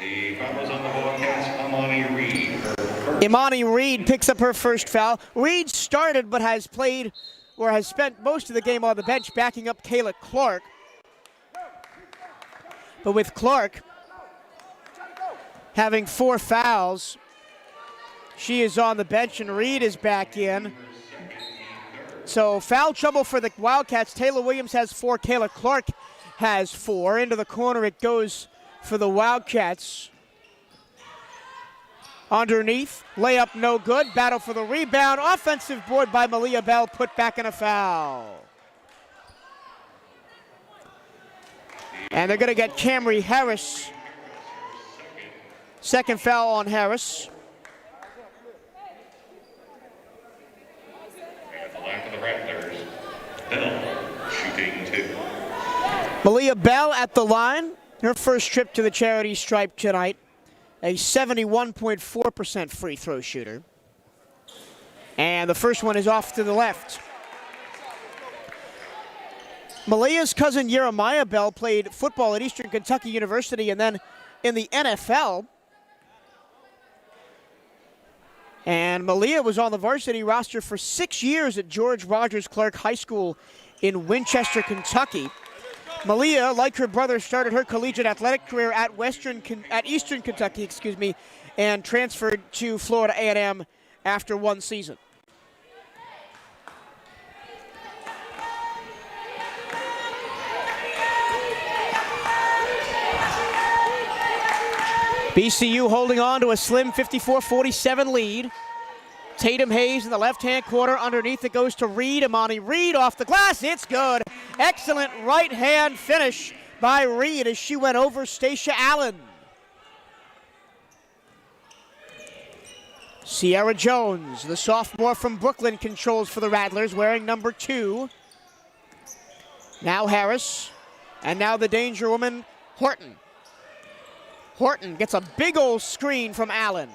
The foul is on the Wildcats, Imani Reed. Imani Reed picks up her first foul. Reed started but has played or has spent most of the game on the bench backing up Kayla Clark. But with Clark having 4 fouls, she is on the bench and Reed is back in. So foul trouble for the Wildcats. Taylor Williams has 4, Kayla Clark has 4. Into the corner it goes for the Wildcats. Underneath, layup no good. Battle for the rebound. Offensive board by Malia Bell, put back in a foul. And they're going to get Camry Harris. Second foul on Harris. At the line for the Rattlers, Bell shooting 2. Malia Bell at the line. Her first trip to the charity stripe tonight. A 71.4% free throw shooter. And the first one is off to the left. Malia's cousin Jeremiah Bell played football at Eastern Kentucky University and then in the NFL. And Malia was on the varsity roster for 6 years at George Rogers Clark High School in Winchester, Kentucky. Malia, like her brother, started her collegiate athletic career at Eastern Kentucky, and transferred to Florida A&M after 1 season. BCU holding on to a slim 54-47 lead. Tatum Hayes in the left-hand corner. Underneath it goes to Reed. Imani Reed off the glass. It's good. Excellent right-hand finish by Reed as she went over Stacia Allen. Sierra Jones, the sophomore from Brooklyn, controls for the Rattlers, wearing number 2. Now Harris. And now the danger woman, Horton. Horton gets a big old screen from Allen,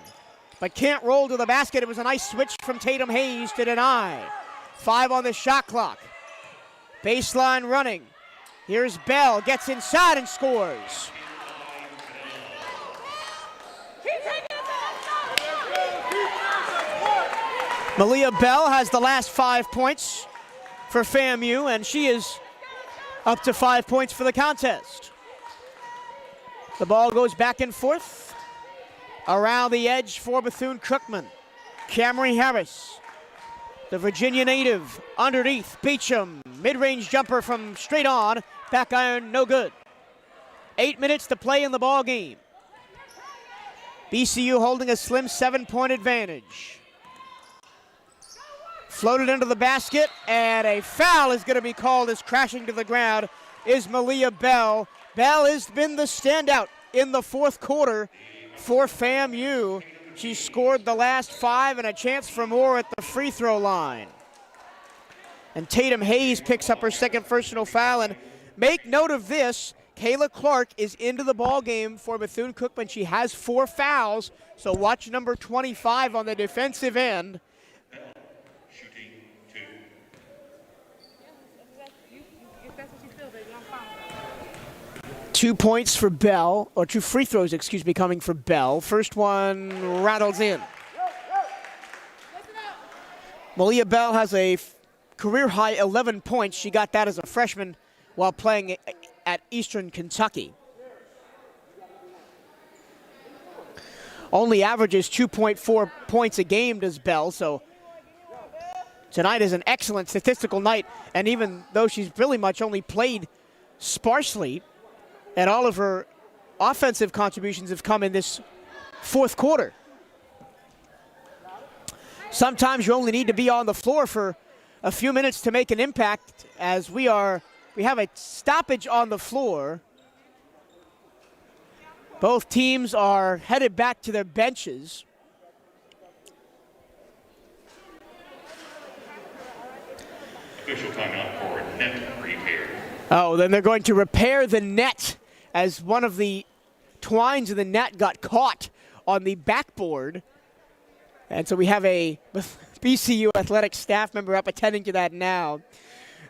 but can't roll to the basket. It was a nice switch from Tatum Hayes to deny. 5 on the shot clock. Baseline running. Here's Bell, gets inside and scores. Malia Bell has the last 5 points for FAMU, and she is up to 5 points for the contest. The ball goes back and forth. Around the edge for Bethune-Cookman. Camry Harris, the Virginia native, underneath. Beecham, mid-range jumper from straight on. Back iron, no good. 8 minutes to play in the ball game. BCU holding a slim 7-point advantage. Floated into the basket, and a foul is going to be called as crashing to the ground is Malia Bell. Bell has been the standout in the fourth quarter for FAMU. She scored the last 5 and a chance for more at the free throw line. And Tatum Hayes picks up her second personal foul. And make note of this, Kayla Clark is into the ball game for Bethune-Cookman. She has 4 fouls, so watch number 25 on the defensive end. Shooting 2. 2 points for Bell, or 2 free throws, coming for Bell. First one rattles in. Malia Bell has a career-high 11 points. She got that as a freshman while playing at Eastern Kentucky. Only averages 2.4 points a game, does Bell, so tonight is an excellent statistical night, and even though she's really much only played sparsely, and all of her offensive contributions have come in this fourth quarter. Sometimes you only need to be on the floor for a few minutes to make an impact, as we have a stoppage on the floor. Both teams are headed back to their benches. Official timeout for net repair. Oh, then they're going to repair the net, as one of the twines of the net got caught on the backboard. And so we have a BCU athletic staff member up attending to that now.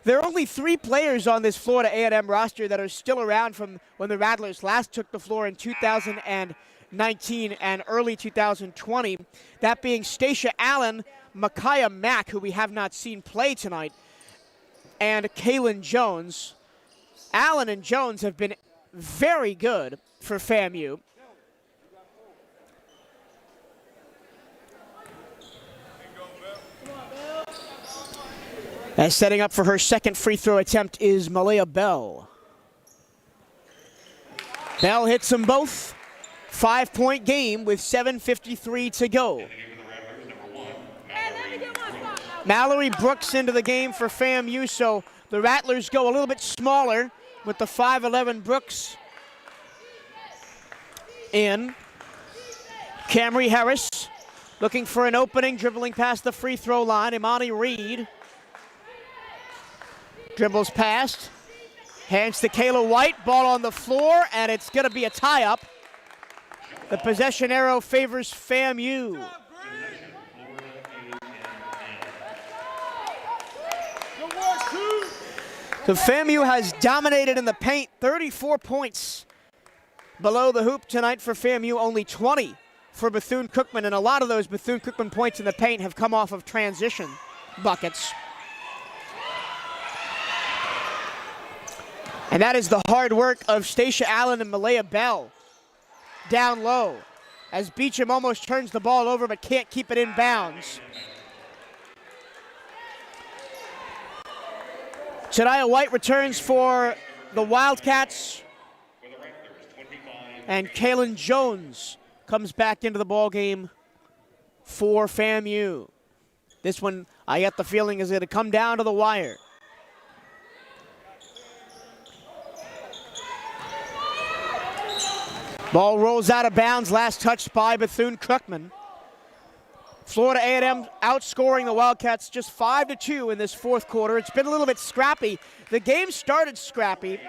There are only 3 players on this Florida A&M roster that are still around from when the Rattlers last took the floor in 2019 and early 2020. That being Stacia Allen, Micaiah Mack, who we have not seen play tonight, and Kaylin Jones. Allen and Jones have been very good for FAMU. As setting up for her second free throw attempt is Malaya Bell. Bell hits them both. 5-point game with 7:53 to go. Mallory Brooks into the game for FAMU, so the Rattlers go a little bit smaller with the 5'11 Brooks in. Camry Harris looking for an opening, dribbling past the free throw line. Imani Reed dribbles past, hands to Kayla White, ball on the floor, and it's going to be a tie-up. The possession arrow favors FAMU. So FAMU has dominated in the paint, 34 points below the hoop tonight for FAMU, only 20 for Bethune-Cookman, and a lot of those Bethune-Cookman points in the paint have come off of transition buckets. And that is the hard work of Stacia Allen and Malaya Bell down low, as Beecham almost turns the ball over but can't keep it in bounds. Shadiah White returns for the Wildcats, and Kaylin Jones comes back into the ball game for FAMU. This one, I get the feeling, is going to come down to the wire. Ball rolls out of bounds, last touched by Bethune-Cookman. Florida A&M outscoring the Wildcats just 5-2 in this fourth quarter. It's been a little bit scrappy. The game started scrappy.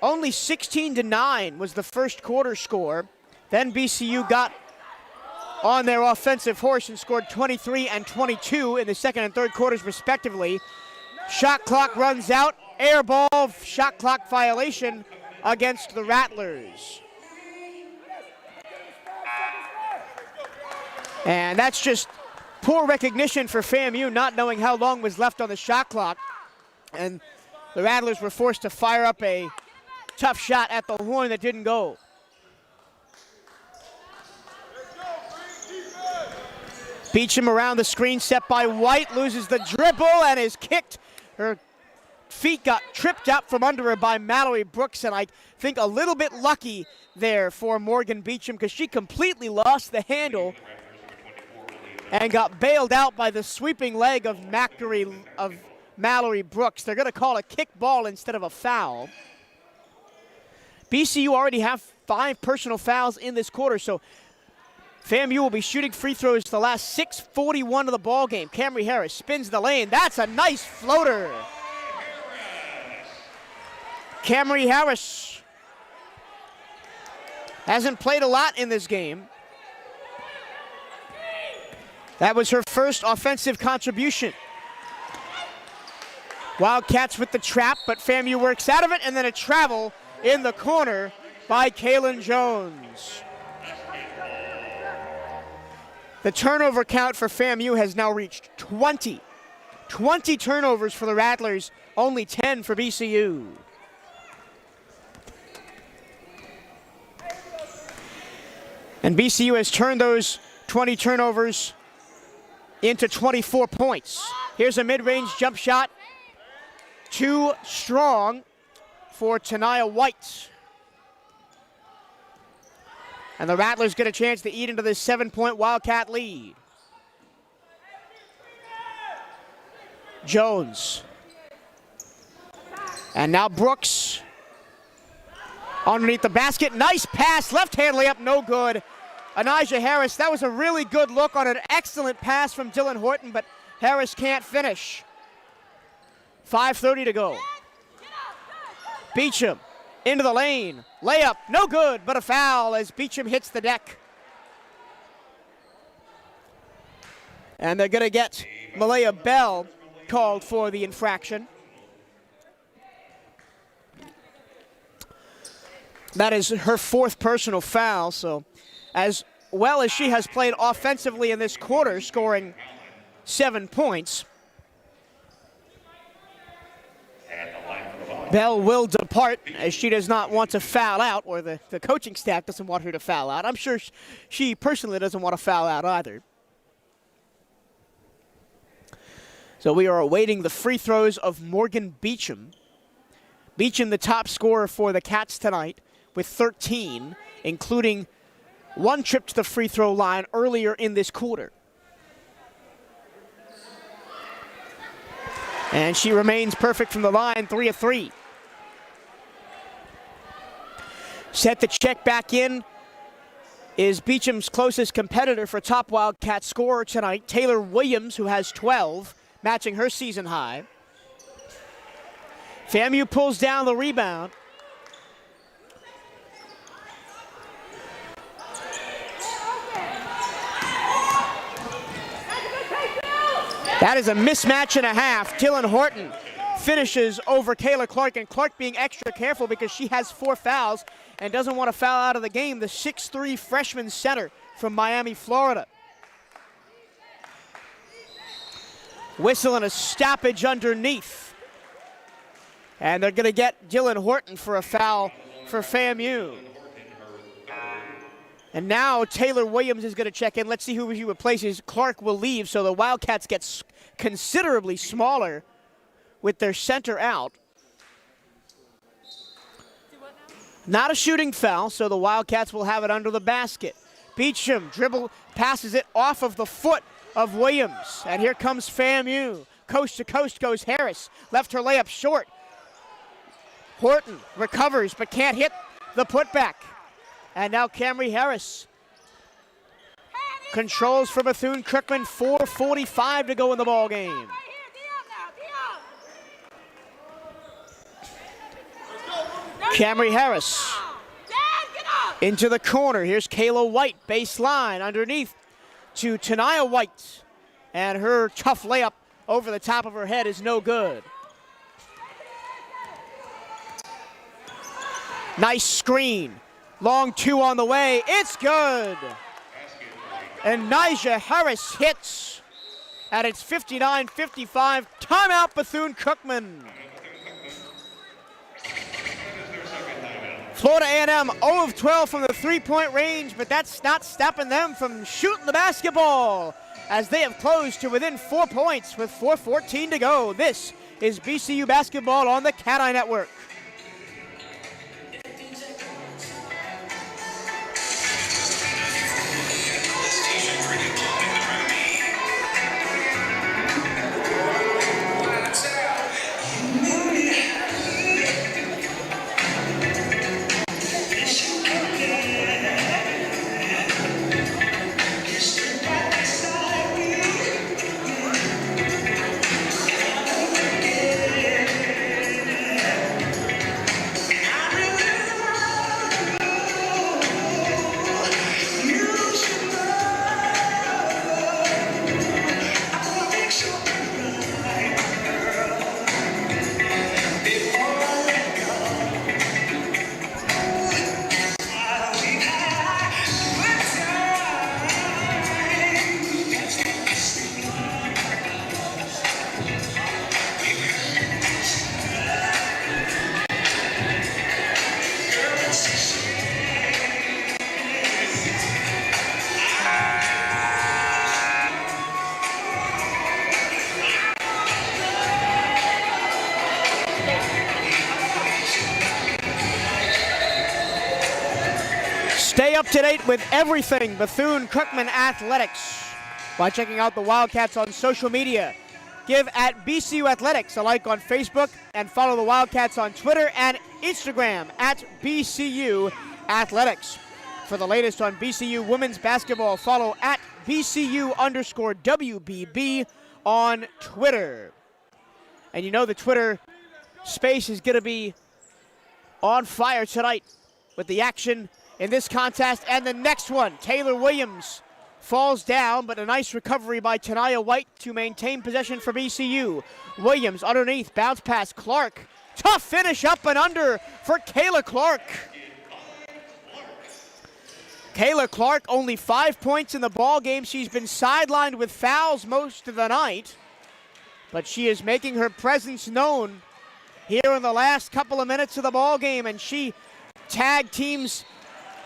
Only 16-9 was the first quarter score. Then BCU got on their offensive horse and scored 23 and 22 in the second and third quarters respectively. Shot clock runs out. Air ball, shot clock violation against the Rattlers. And that's just poor recognition for FAMU, not knowing how long was left on the shot clock. And the Rattlers were forced to fire up a tough shot at the horn that didn't go. Beecham around the screen, set by White, loses the dribble and is kicked. Her feet got tripped up from under her by Mallory Brooks, and I think a little bit lucky there for Morgan Beecham, because she completely lost the handle and got bailed out by the sweeping leg of Mallory Brooks. They're going to call a kick ball instead of a foul. BCU already have 5 personal fouls in this quarter, so FAMU will be shooting free throws the last 6:41 of the ball game. Camry Harris spins the lane. That's a nice floater. Camry Harris hasn't played a lot in this game. That was her first offensive contribution. Wildcats with the trap, but FAMU works out of it, and then a travel in the corner by Kaylin Jones. The turnover count for FAMU has now reached 20. 20 turnovers for the Rattlers, only 10 for BCU. And BCU has turned those 20 turnovers into 24 points. Here's a mid-range jump shot. Too strong for Tania White. And the Rattlers get a chance to eat into this 7-point Wildcat lead. Jones. And now Brooks. Underneath the basket, nice pass, left-hand layup, no good. Anijah Harris, that was a really good look on an excellent pass from Dylan Horton, but Harris can't finish. 5:30 to go. Beecham into the lane, layup, no good, but a foul as Beecham hits the deck. And they're gonna get Malaya Bell called for the infraction. That is her 4th personal foul, so as well as she has played offensively in this quarter, scoring 7 points, Bell will depart as she does not want to foul out, or the coaching staff doesn't want her to foul out. I'm sure she personally doesn't want to foul out either. So we are awaiting the free throws of Morgan Beecham. Beecham, the top scorer for the Cats tonight, with 13, including 1 trip to the free throw line earlier in this quarter. And she remains perfect from the line, 3 of 3. Set to check back in is Beecham's closest competitor for top Wildcat scorer tonight, Taylor Williams, who has 12, matching her season high. FAMU pulls down the rebound. That is a mismatch and a half. Dylan Horton finishes over Kayla Clark, and Clark being extra careful because she has 4 fouls and doesn't want to foul out of the game. The 6'3" freshman center from Miami, Florida. Whistle and a stoppage underneath. And they're going to get Dylan Horton for a foul for FAMU. And now Taylor Williams is going to check in. Let's see who he replaces. Clark will leave, so the Wildcats get considerably smaller with their center out. Not a shooting foul, so the Wildcats will have it under the basket. Beecham passes it off of the foot of Williams. And here comes FAMU. Coast to coast goes Harris. Left her layup short. Horton recovers but can't hit the putback. And now Camry Harris controls for Bethune-Cookman. 4:45 to go in the ball game. Camry Harris into the corner. Here's Kayla White, baseline underneath to Tania White. And her tough layup over the top of her head is no good. Nice screen. Long 2 on the way. It's good. And Nijah Harris hits. And it's 59-55. Timeout Bethune-Cookman. Florida A&M 0 of 12 from the 3-point range, but that's not stopping them from shooting the basketball as they have closed to within 4 points with 4:14 to go. This is BCU basketball on the Cat Eye Network. Stay up to date with everything Bethune-Cookman athletics by checking out the Wildcats on social media. Give at BCU Athletics a like on Facebook and follow the Wildcats on Twitter and Instagram at BCU Athletics. For the latest on BCU women's basketball, follow at BCU_WBB on Twitter. And you know the Twitter space is going to be on fire tonight with the action in this contest and the next one. Taylor Williams falls down, but a nice recovery by Tania White to maintain possession for BCU. Williams underneath, bounce pass, Clark. Tough finish up and under for Kayla Clark. Kayla Clark, only 5 points in the ball game. She's been sidelined with fouls most of the night, but she is making her presence known here in the last couple of minutes of the ball game, and she tag teams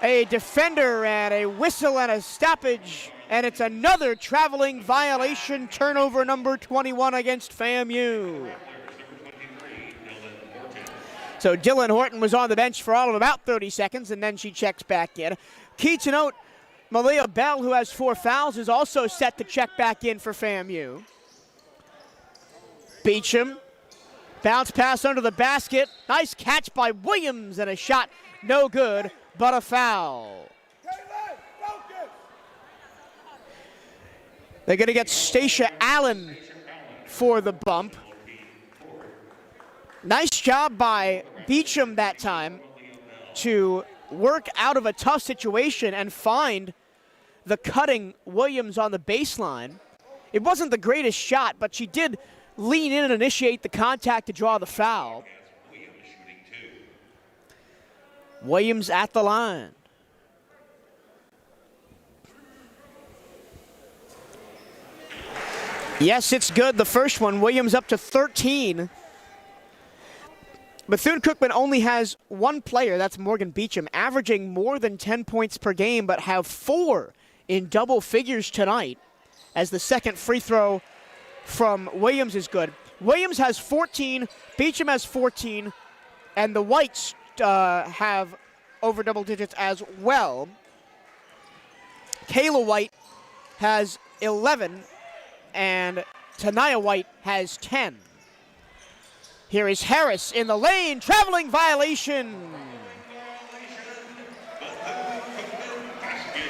a defender and a whistle and a stoppage, and it's another traveling violation, turnover number 21 against FAMU. So Dylan Horton was on the bench for all of about 30 seconds, and then she checks back in. Key to note, Malia Bell, who has 4 fouls, is also set to check back in for FAMU. Beecham, bounce pass under the basket. Nice catch by Williams, and a shot no good, but a foul. They're going to get Stacia Allen for the bump. Nice job by Beecham that time to work out of a tough situation and find the cutting Williams on the baseline. It wasn't the greatest shot, but she did lean in and initiate the contact to draw the foul. Williams at the line. Yes, it's good. The first one, Williams up to 13. Bethune-Cookman only has one player, that's Morgan Beecham, averaging more than 10 points per game, but have 4 in double figures tonight, as the second free throw from Williams is good. Williams has 14, Beecham has 14, and the Whites have over double digits as well. Kayla White has 11, and Tania White has 10. Here is Harris in the lane, traveling violation.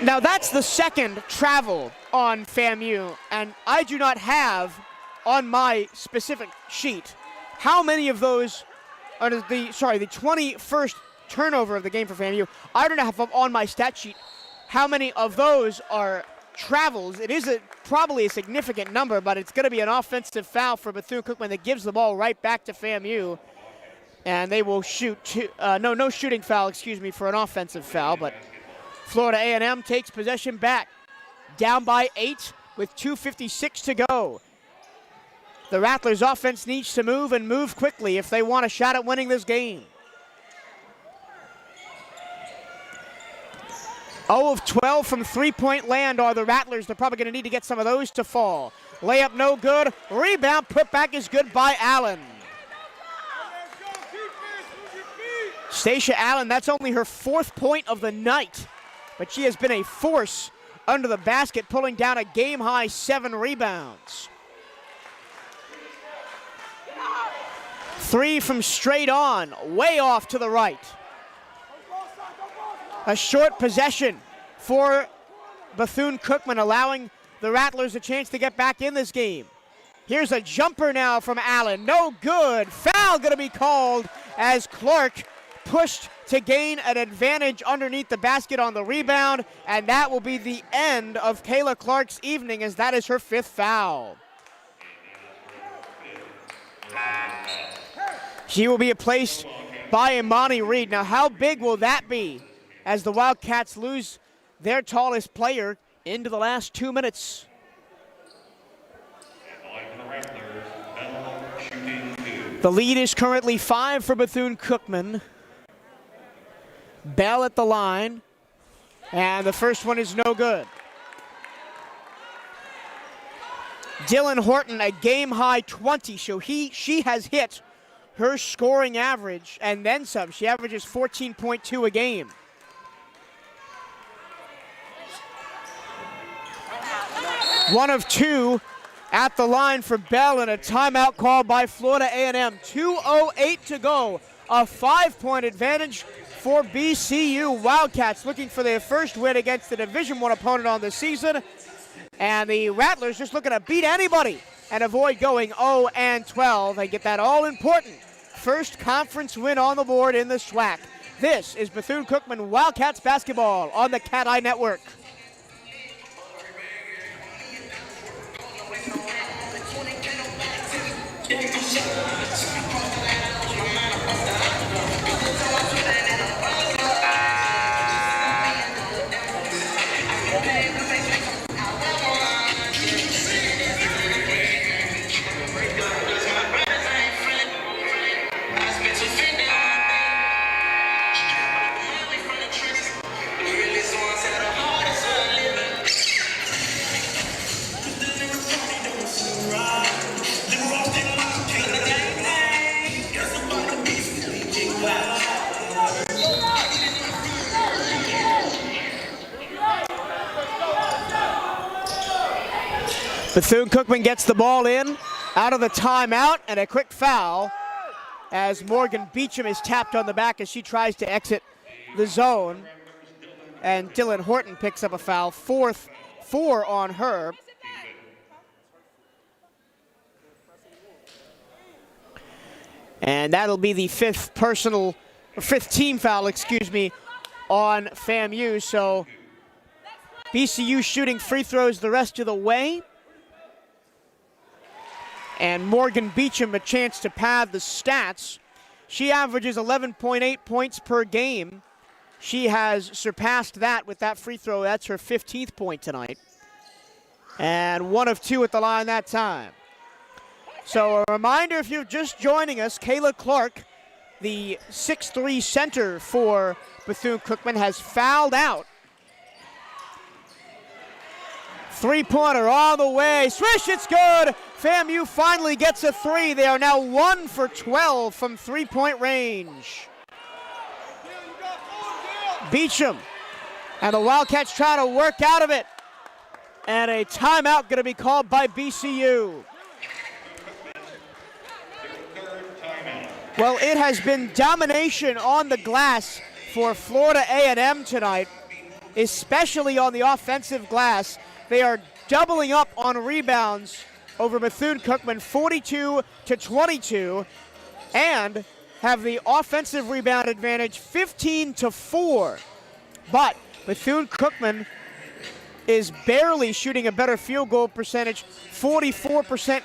Now that's the second travel on FAMU, and I do not have on my specific sheet how many of those are the 21st turnover of the game for FAMU. I don't have on my stat sheet how many of those are travels. It is probably a significant number, but it's going to be an offensive foul for Bethune-Cookman that gives the ball right back to FAMU, and they will shoot no shooting foul, excuse me, for an offensive foul, but Florida A&M takes possession back, down by 8 with 2:56 to go. The Rattlers offense needs to move and move quickly if they want a shot at winning this game. 0 of 12 from three-point land are the Rattlers. They're probably going to need to get some of those to fall. Layup no good. Rebound put back is good by Allen. Stacia Allen, that's only her 4th point of the night, but she has been a force under the basket, pulling down a game-high 7 rebounds. 3 from straight on, way off to the right. A short possession for Bethune-Cookman, allowing the Rattlers a chance to get back in this game. Here's a jumper now from Allen. No good. Foul going to be called as Clark pushed to gain an advantage underneath the basket on the rebound, and that will be the end of Kayla Clark's evening, as that is her 5th foul. She will be replaced by Imani Reed. Now, how big will that be as the Wildcats lose their tallest player into the last 2 minutes? The lead is currently 5 for Bethune-Cookman. Bell at the line, and the first one is no good. Dylan Horton, a game-high 20, so she has hit her scoring average and then some. She averages 14.2 a game. One of two at the line for Bell, and a timeout called by Florida A&M. 2:08 to go. A 5-point advantage for BCU. Wildcats looking for their first win against the Division I opponent on the season. And the Rattlers just looking to beat anybody and avoid going 0-12 and get that all-important first conference win on the board in the SWAC. This is Bethune-Cookman Wildcats basketball on the Cat Eye Network. Bethune-Cookman gets the ball in, out of the timeout, and a quick foul as Morgan Beecham is tapped on the back as she tries to exit the zone. And Dylan Horton picks up a foul, four on her. And that'll be the fifth team foul, on FAMU. So BCU shooting free throws the rest of the way. And Morgan Beecham a chance to pad the stats. She averages 11.8 points per game. She has surpassed that with that free throw. That's her 15th point tonight. And 1 of 2 at the line that time. So a reminder, if you're just joining us, Kayla Clark, the 6'3" center for Bethune-Cookman, has fouled out. Three-pointer all the way. Swish, it's good. FAMU finally gets a 3. They are now 1 for 12 from three-point range. Beecham and the Wildcats try to work out of it. And a timeout going to be called by BCU. Well, it has been domination on the glass for Florida A&M tonight, especially on the offensive glass. They are doubling up on rebounds over Bethune-Cookman, 42-22, and have the offensive rebound advantage 15-4. But Bethune-Cookman is barely shooting a better field goal percentage, 44%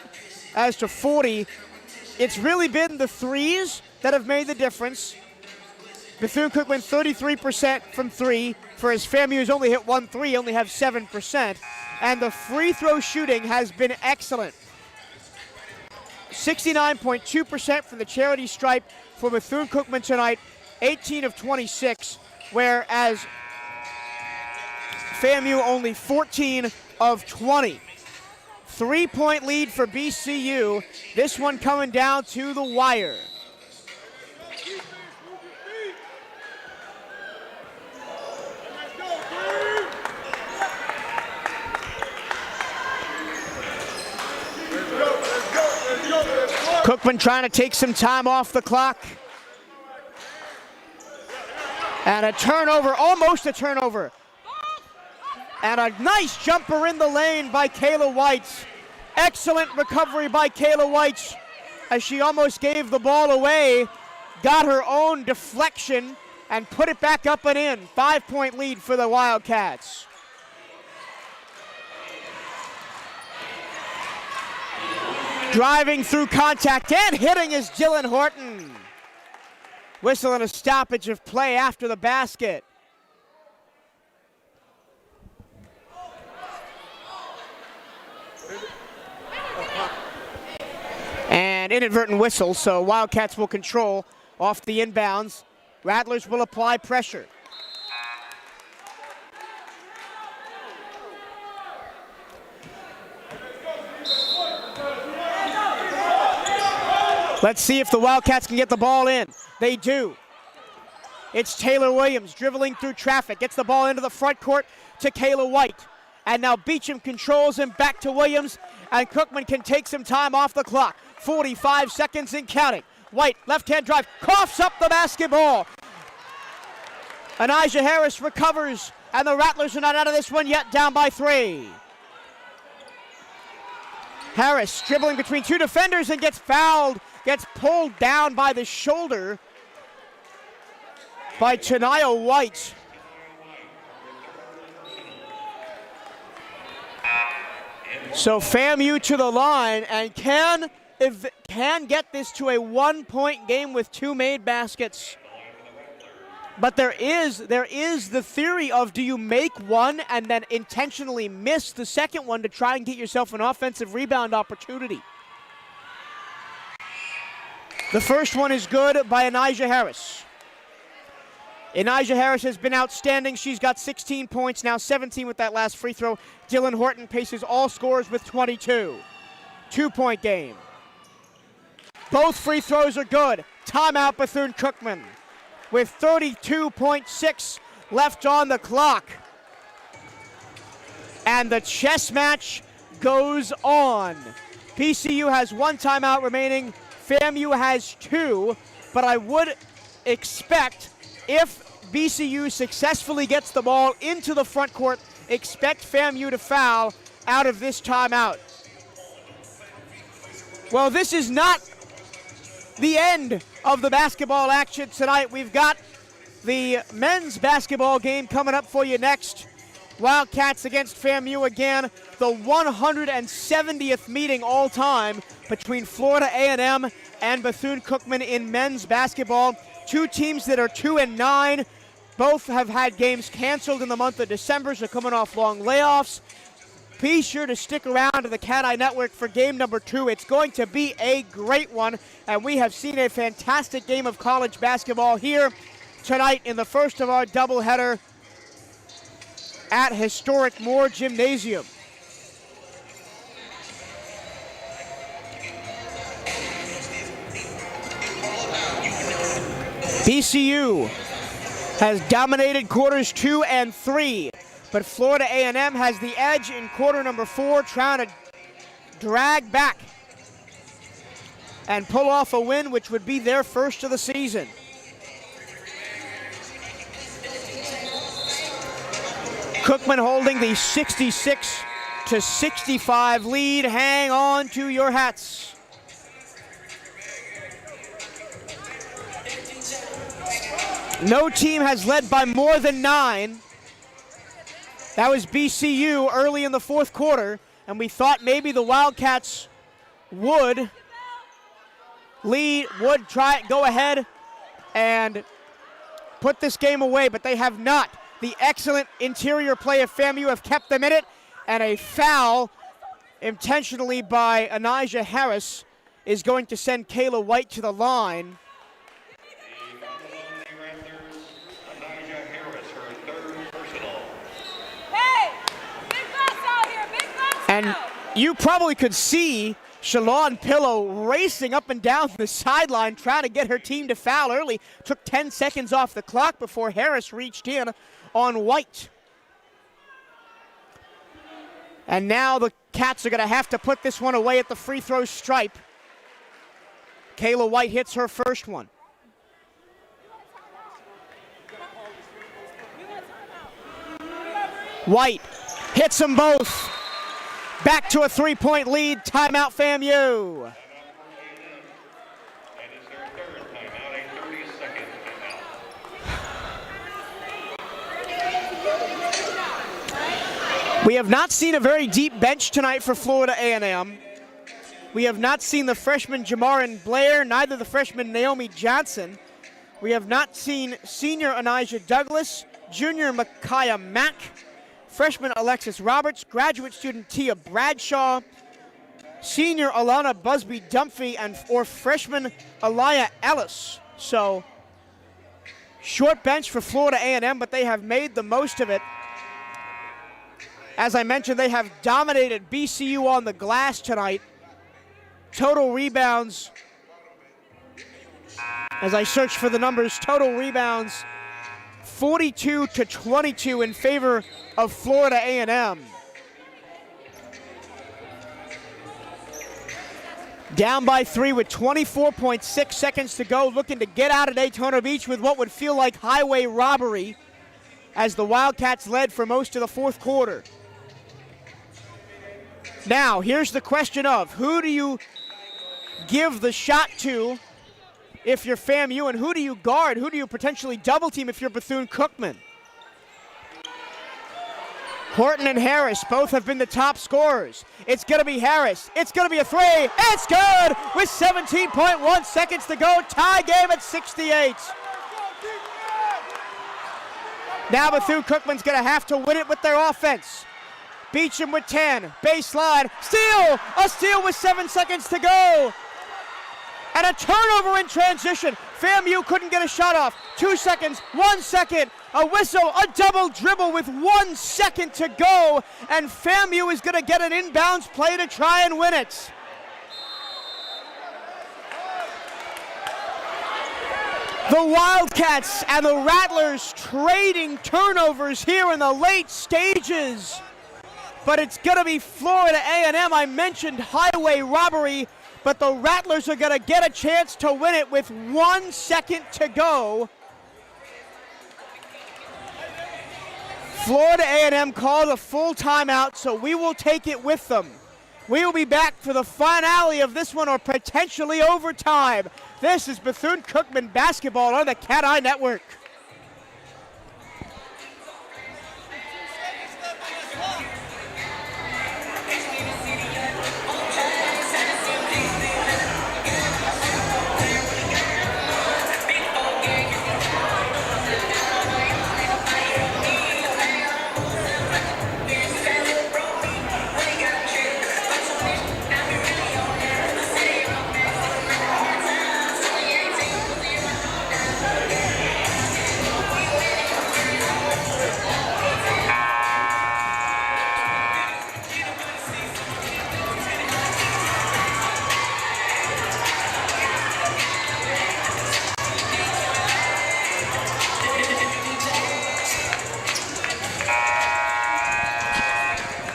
as to 40. It's really been the threes that have made the difference. Bethune-Cookman 33% from three, for as FAMU has only hit 1 3, only have 7%. And the free throw shooting has been excellent. 69.2% from the charity stripe for Bethune-Cookman tonight, 18 of 26, whereas FAMU only 14 of 20. 3-point lead for BCU. This one coming down to the wire. Cookman trying to take some time off the clock. And a turnover, almost a turnover. And a nice jumper in the lane by Kayla White. Excellent recovery by Kayla White as she almost gave the ball away. Got her own deflection and put it back up and in. 5-point lead for the Wildcats. Driving through contact and hitting is Dylan Horton. Whistle and a stoppage of play after the basket. And inadvertent whistle, so Wildcats will control off the inbounds. Rattlers will apply pressure. Let's see if the Wildcats can get the ball in. They do. It's Taylor Williams dribbling through traffic. Gets the ball into the front court to Kayla White. And now Beecham controls him back to Williams, and Cookman can take some time off the clock. 45 seconds and counting. White, left-hand drive, coughs up the basketball. Anijah Harris recovers, and the Rattlers are not out of this one yet, down by 3. Harris dribbling between 2 defenders and gets fouled, gets pulled down by the shoulder by Chania White. So FAMU to the line and can get this to a 1-point game with 2 made baskets. But there is the theory of, do you make one and then intentionally miss the second one to try and get yourself an offensive rebound opportunity? The first one is good by Anijah Harris. Anijah Harris has been outstanding. She's got 16 points, now 17 with that last free throw. Dylan Horton paces all scorers with 22. 2-point game. Both free throws are good. Timeout Bethune-Cookman with 32.6 left on the clock. And the chess match goes on. BCU has 1 timeout remaining. FAMU has 2, but I would expect, if BCU successfully gets the ball into the front court, expect FAMU to foul out of this timeout. Well, this is not the end of the basketball action tonight. We've got the men's basketball game coming up for you next. Wildcats against FAMU again, the 170th meeting all time between Florida A&M and Bethune-Cookman in men's basketball. 2 teams that are 2-9. Both have had games canceled in the month of December, so coming off long layoffs. Be sure to stick around to the Cat Eye Network for game number 2. It's going to be a great one, and we have seen a fantastic game of college basketball here tonight in the first of our doubleheader at historic Moore Gymnasium. BCU has dominated quarters 2 and 3, but Florida A&M has the edge in quarter number 4, trying to drag back and pull off a win, which would be their first of the season. Cookman holding the 66-65 lead. Hang on to your hats. No team has led by more than 9. That was BCU early in the fourth quarter, and we thought maybe the Wildcats would go ahead and put this game away, but they have not. The excellent interior play of FAMU have kept them in it, and a foul intentionally by Anijah Harris is going to send Kayla White to the line. And you probably could see Shalon Pillow racing up and down the sideline trying to get her team to foul early. Took 10 seconds off the clock before Harris reached in on White. And now the Cats are going to have to put this one away at the free throw stripe. Kayla White hits her first one. White hits them both. Back to a 3-point lead. Timeout FAMU. We have not seen a very deep bench tonight for Florida A&M. We have not seen the freshman Jamarin Blair, neither the freshman Naomi Johnson. We have not seen senior Anijah Douglas, junior Micaiah Mack, freshman Alexis Roberts, graduate student Tia Bradshaw, senior Alana Busby Dumphy, or freshman Aliyah Ellis. So, short bench for Florida A&M, but they have made the most of it. As I mentioned, they have dominated BCU on the glass tonight. Total rebounds, as I search for the numbers, total rebounds 42-22 in favor of Florida A&M. Down by 3 with 24.6 seconds to go, looking to get out of Daytona Beach with what would feel like highway robbery as the Wildcats led for most of the fourth quarter. Now, here's the question of who do you give the shot to if you're FAMU, and who do you guard? Who do you potentially double team if you're Bethune-Cookman? Horton and Harris both have been the top scorers. It's going to be Harris. It's going to be a three. It's good with 17.1 seconds to go. Tie game at 68. Now Bethune-Cookman's going to have to win it with their offense. Beecham with 10. Baseline. Steal! A steal with 7 seconds to go. And a turnover in transition. FAMU couldn't get a shot off. 2 seconds, 1 second, a whistle, a double dribble with 1 second to go. And FAMU is going to get an inbounds play to try and win it. The Wildcats and the Rattlers trading turnovers here in the late stages. But it's going to be Florida A&M. I mentioned highway robbery, but the Rattlers are going to get a chance to win it with 1 second to go. Florida A&M called a full timeout, so we will take it with them. We will be back for the finale of this one, or potentially overtime. This is Bethune-Cookman basketball on the Cat Eye Network.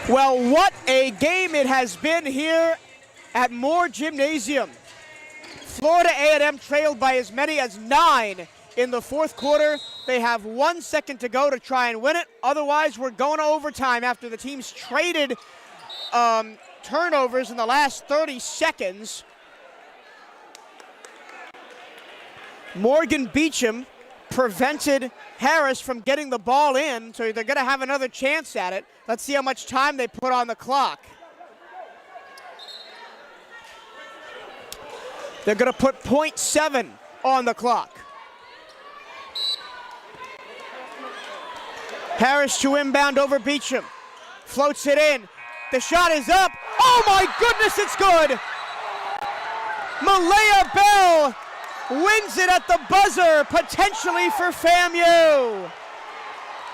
Well, what a game it has been here at Moore Gymnasium. Florida A&M trailed by as many as 9 in the fourth quarter. They have 1 second to go to try and win it. Otherwise, we're going to overtime after the teams traded turnovers in the last 30 seconds. Morgan Beecham prevented Harris from getting the ball in, so they're going to have another chance at it. Let's see how much time they put on the clock. They're going to put 0.7 on the clock. Harris to inbound over Beecham. Floats it in. The shot is up. Oh my goodness, it's good! Malaya Bell wins it at the buzzer, potentially for FAMU,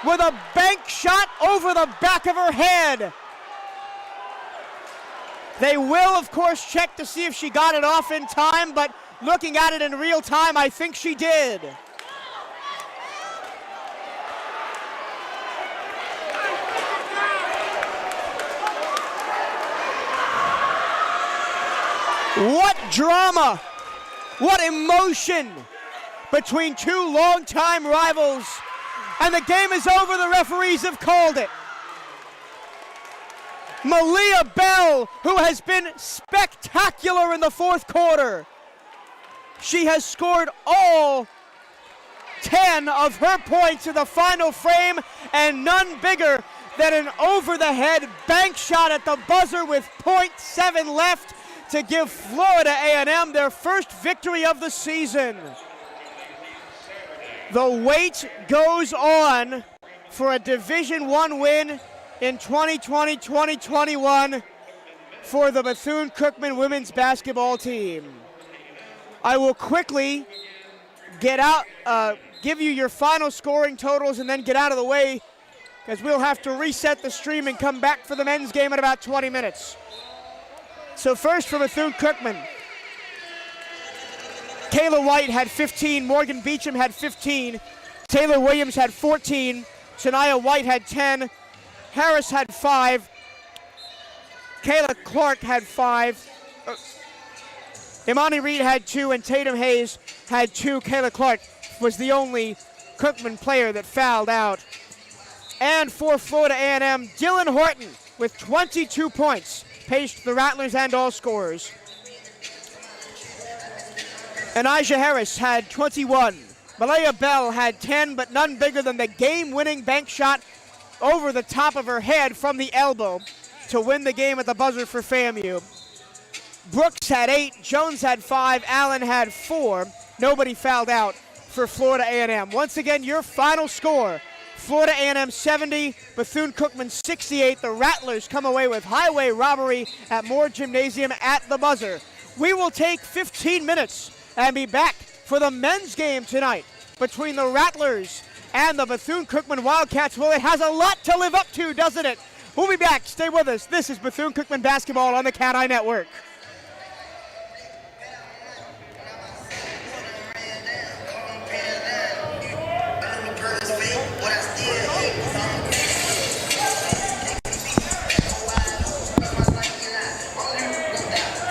with a bank shot over the back of her head. They will, of course, check to see if she got it off in time, but looking at it in real time, I think she did. What drama! What emotion between two longtime rivals. And the game is over. The referees have called it. Malia Bell, who has been spectacular in the fourth quarter. She has scored all 10 of her points in the final frame, and none bigger than an over-the-head bank shot at the buzzer with 0.7 left to give Florida A&M their first victory of the season. The wait goes on for a Division I win in 2020-2021 for the Bethune-Cookman women's basketball team. I will quickly get out, give you your final scoring totals and then get out of the way, because we'll have to reset the stream and come back for the men's game in about 20 minutes. So first for Bethune-Cookman, Kayla White had 15, Morgan Beecham had 15, Taylor Williams had 14, Shania White had 10, Harris had 5, Kayla Clark had 5, Imani Reed had 2 and Tatum Hayes had 2. Kayla Clark was the only Cookman player that fouled out. And for Florida A&M, Dylan Horton with 22 points paced the Rattlers and all scorers. And Aja Harris had 21. Malaya Bell had 10, but none bigger than the game-winning bank shot over the top of her head from the elbow to win the game at the buzzer for FAMU. Brooks had 8, Jones had 5, Allen had 4. Nobody fouled out for Florida A&M. Once again, your final score, Florida A&M 70, Bethune-Cookman 68. The Rattlers come away with highway robbery at Moore Gymnasium at the buzzer. We will take 15 minutes and be back for the men's game tonight between the Rattlers and the Bethune-Cookman Wildcats. Well, it has a lot to live up to, doesn't it? We'll be back. Stay with us. This is Bethune-Cookman basketball on the Cat Eye Network.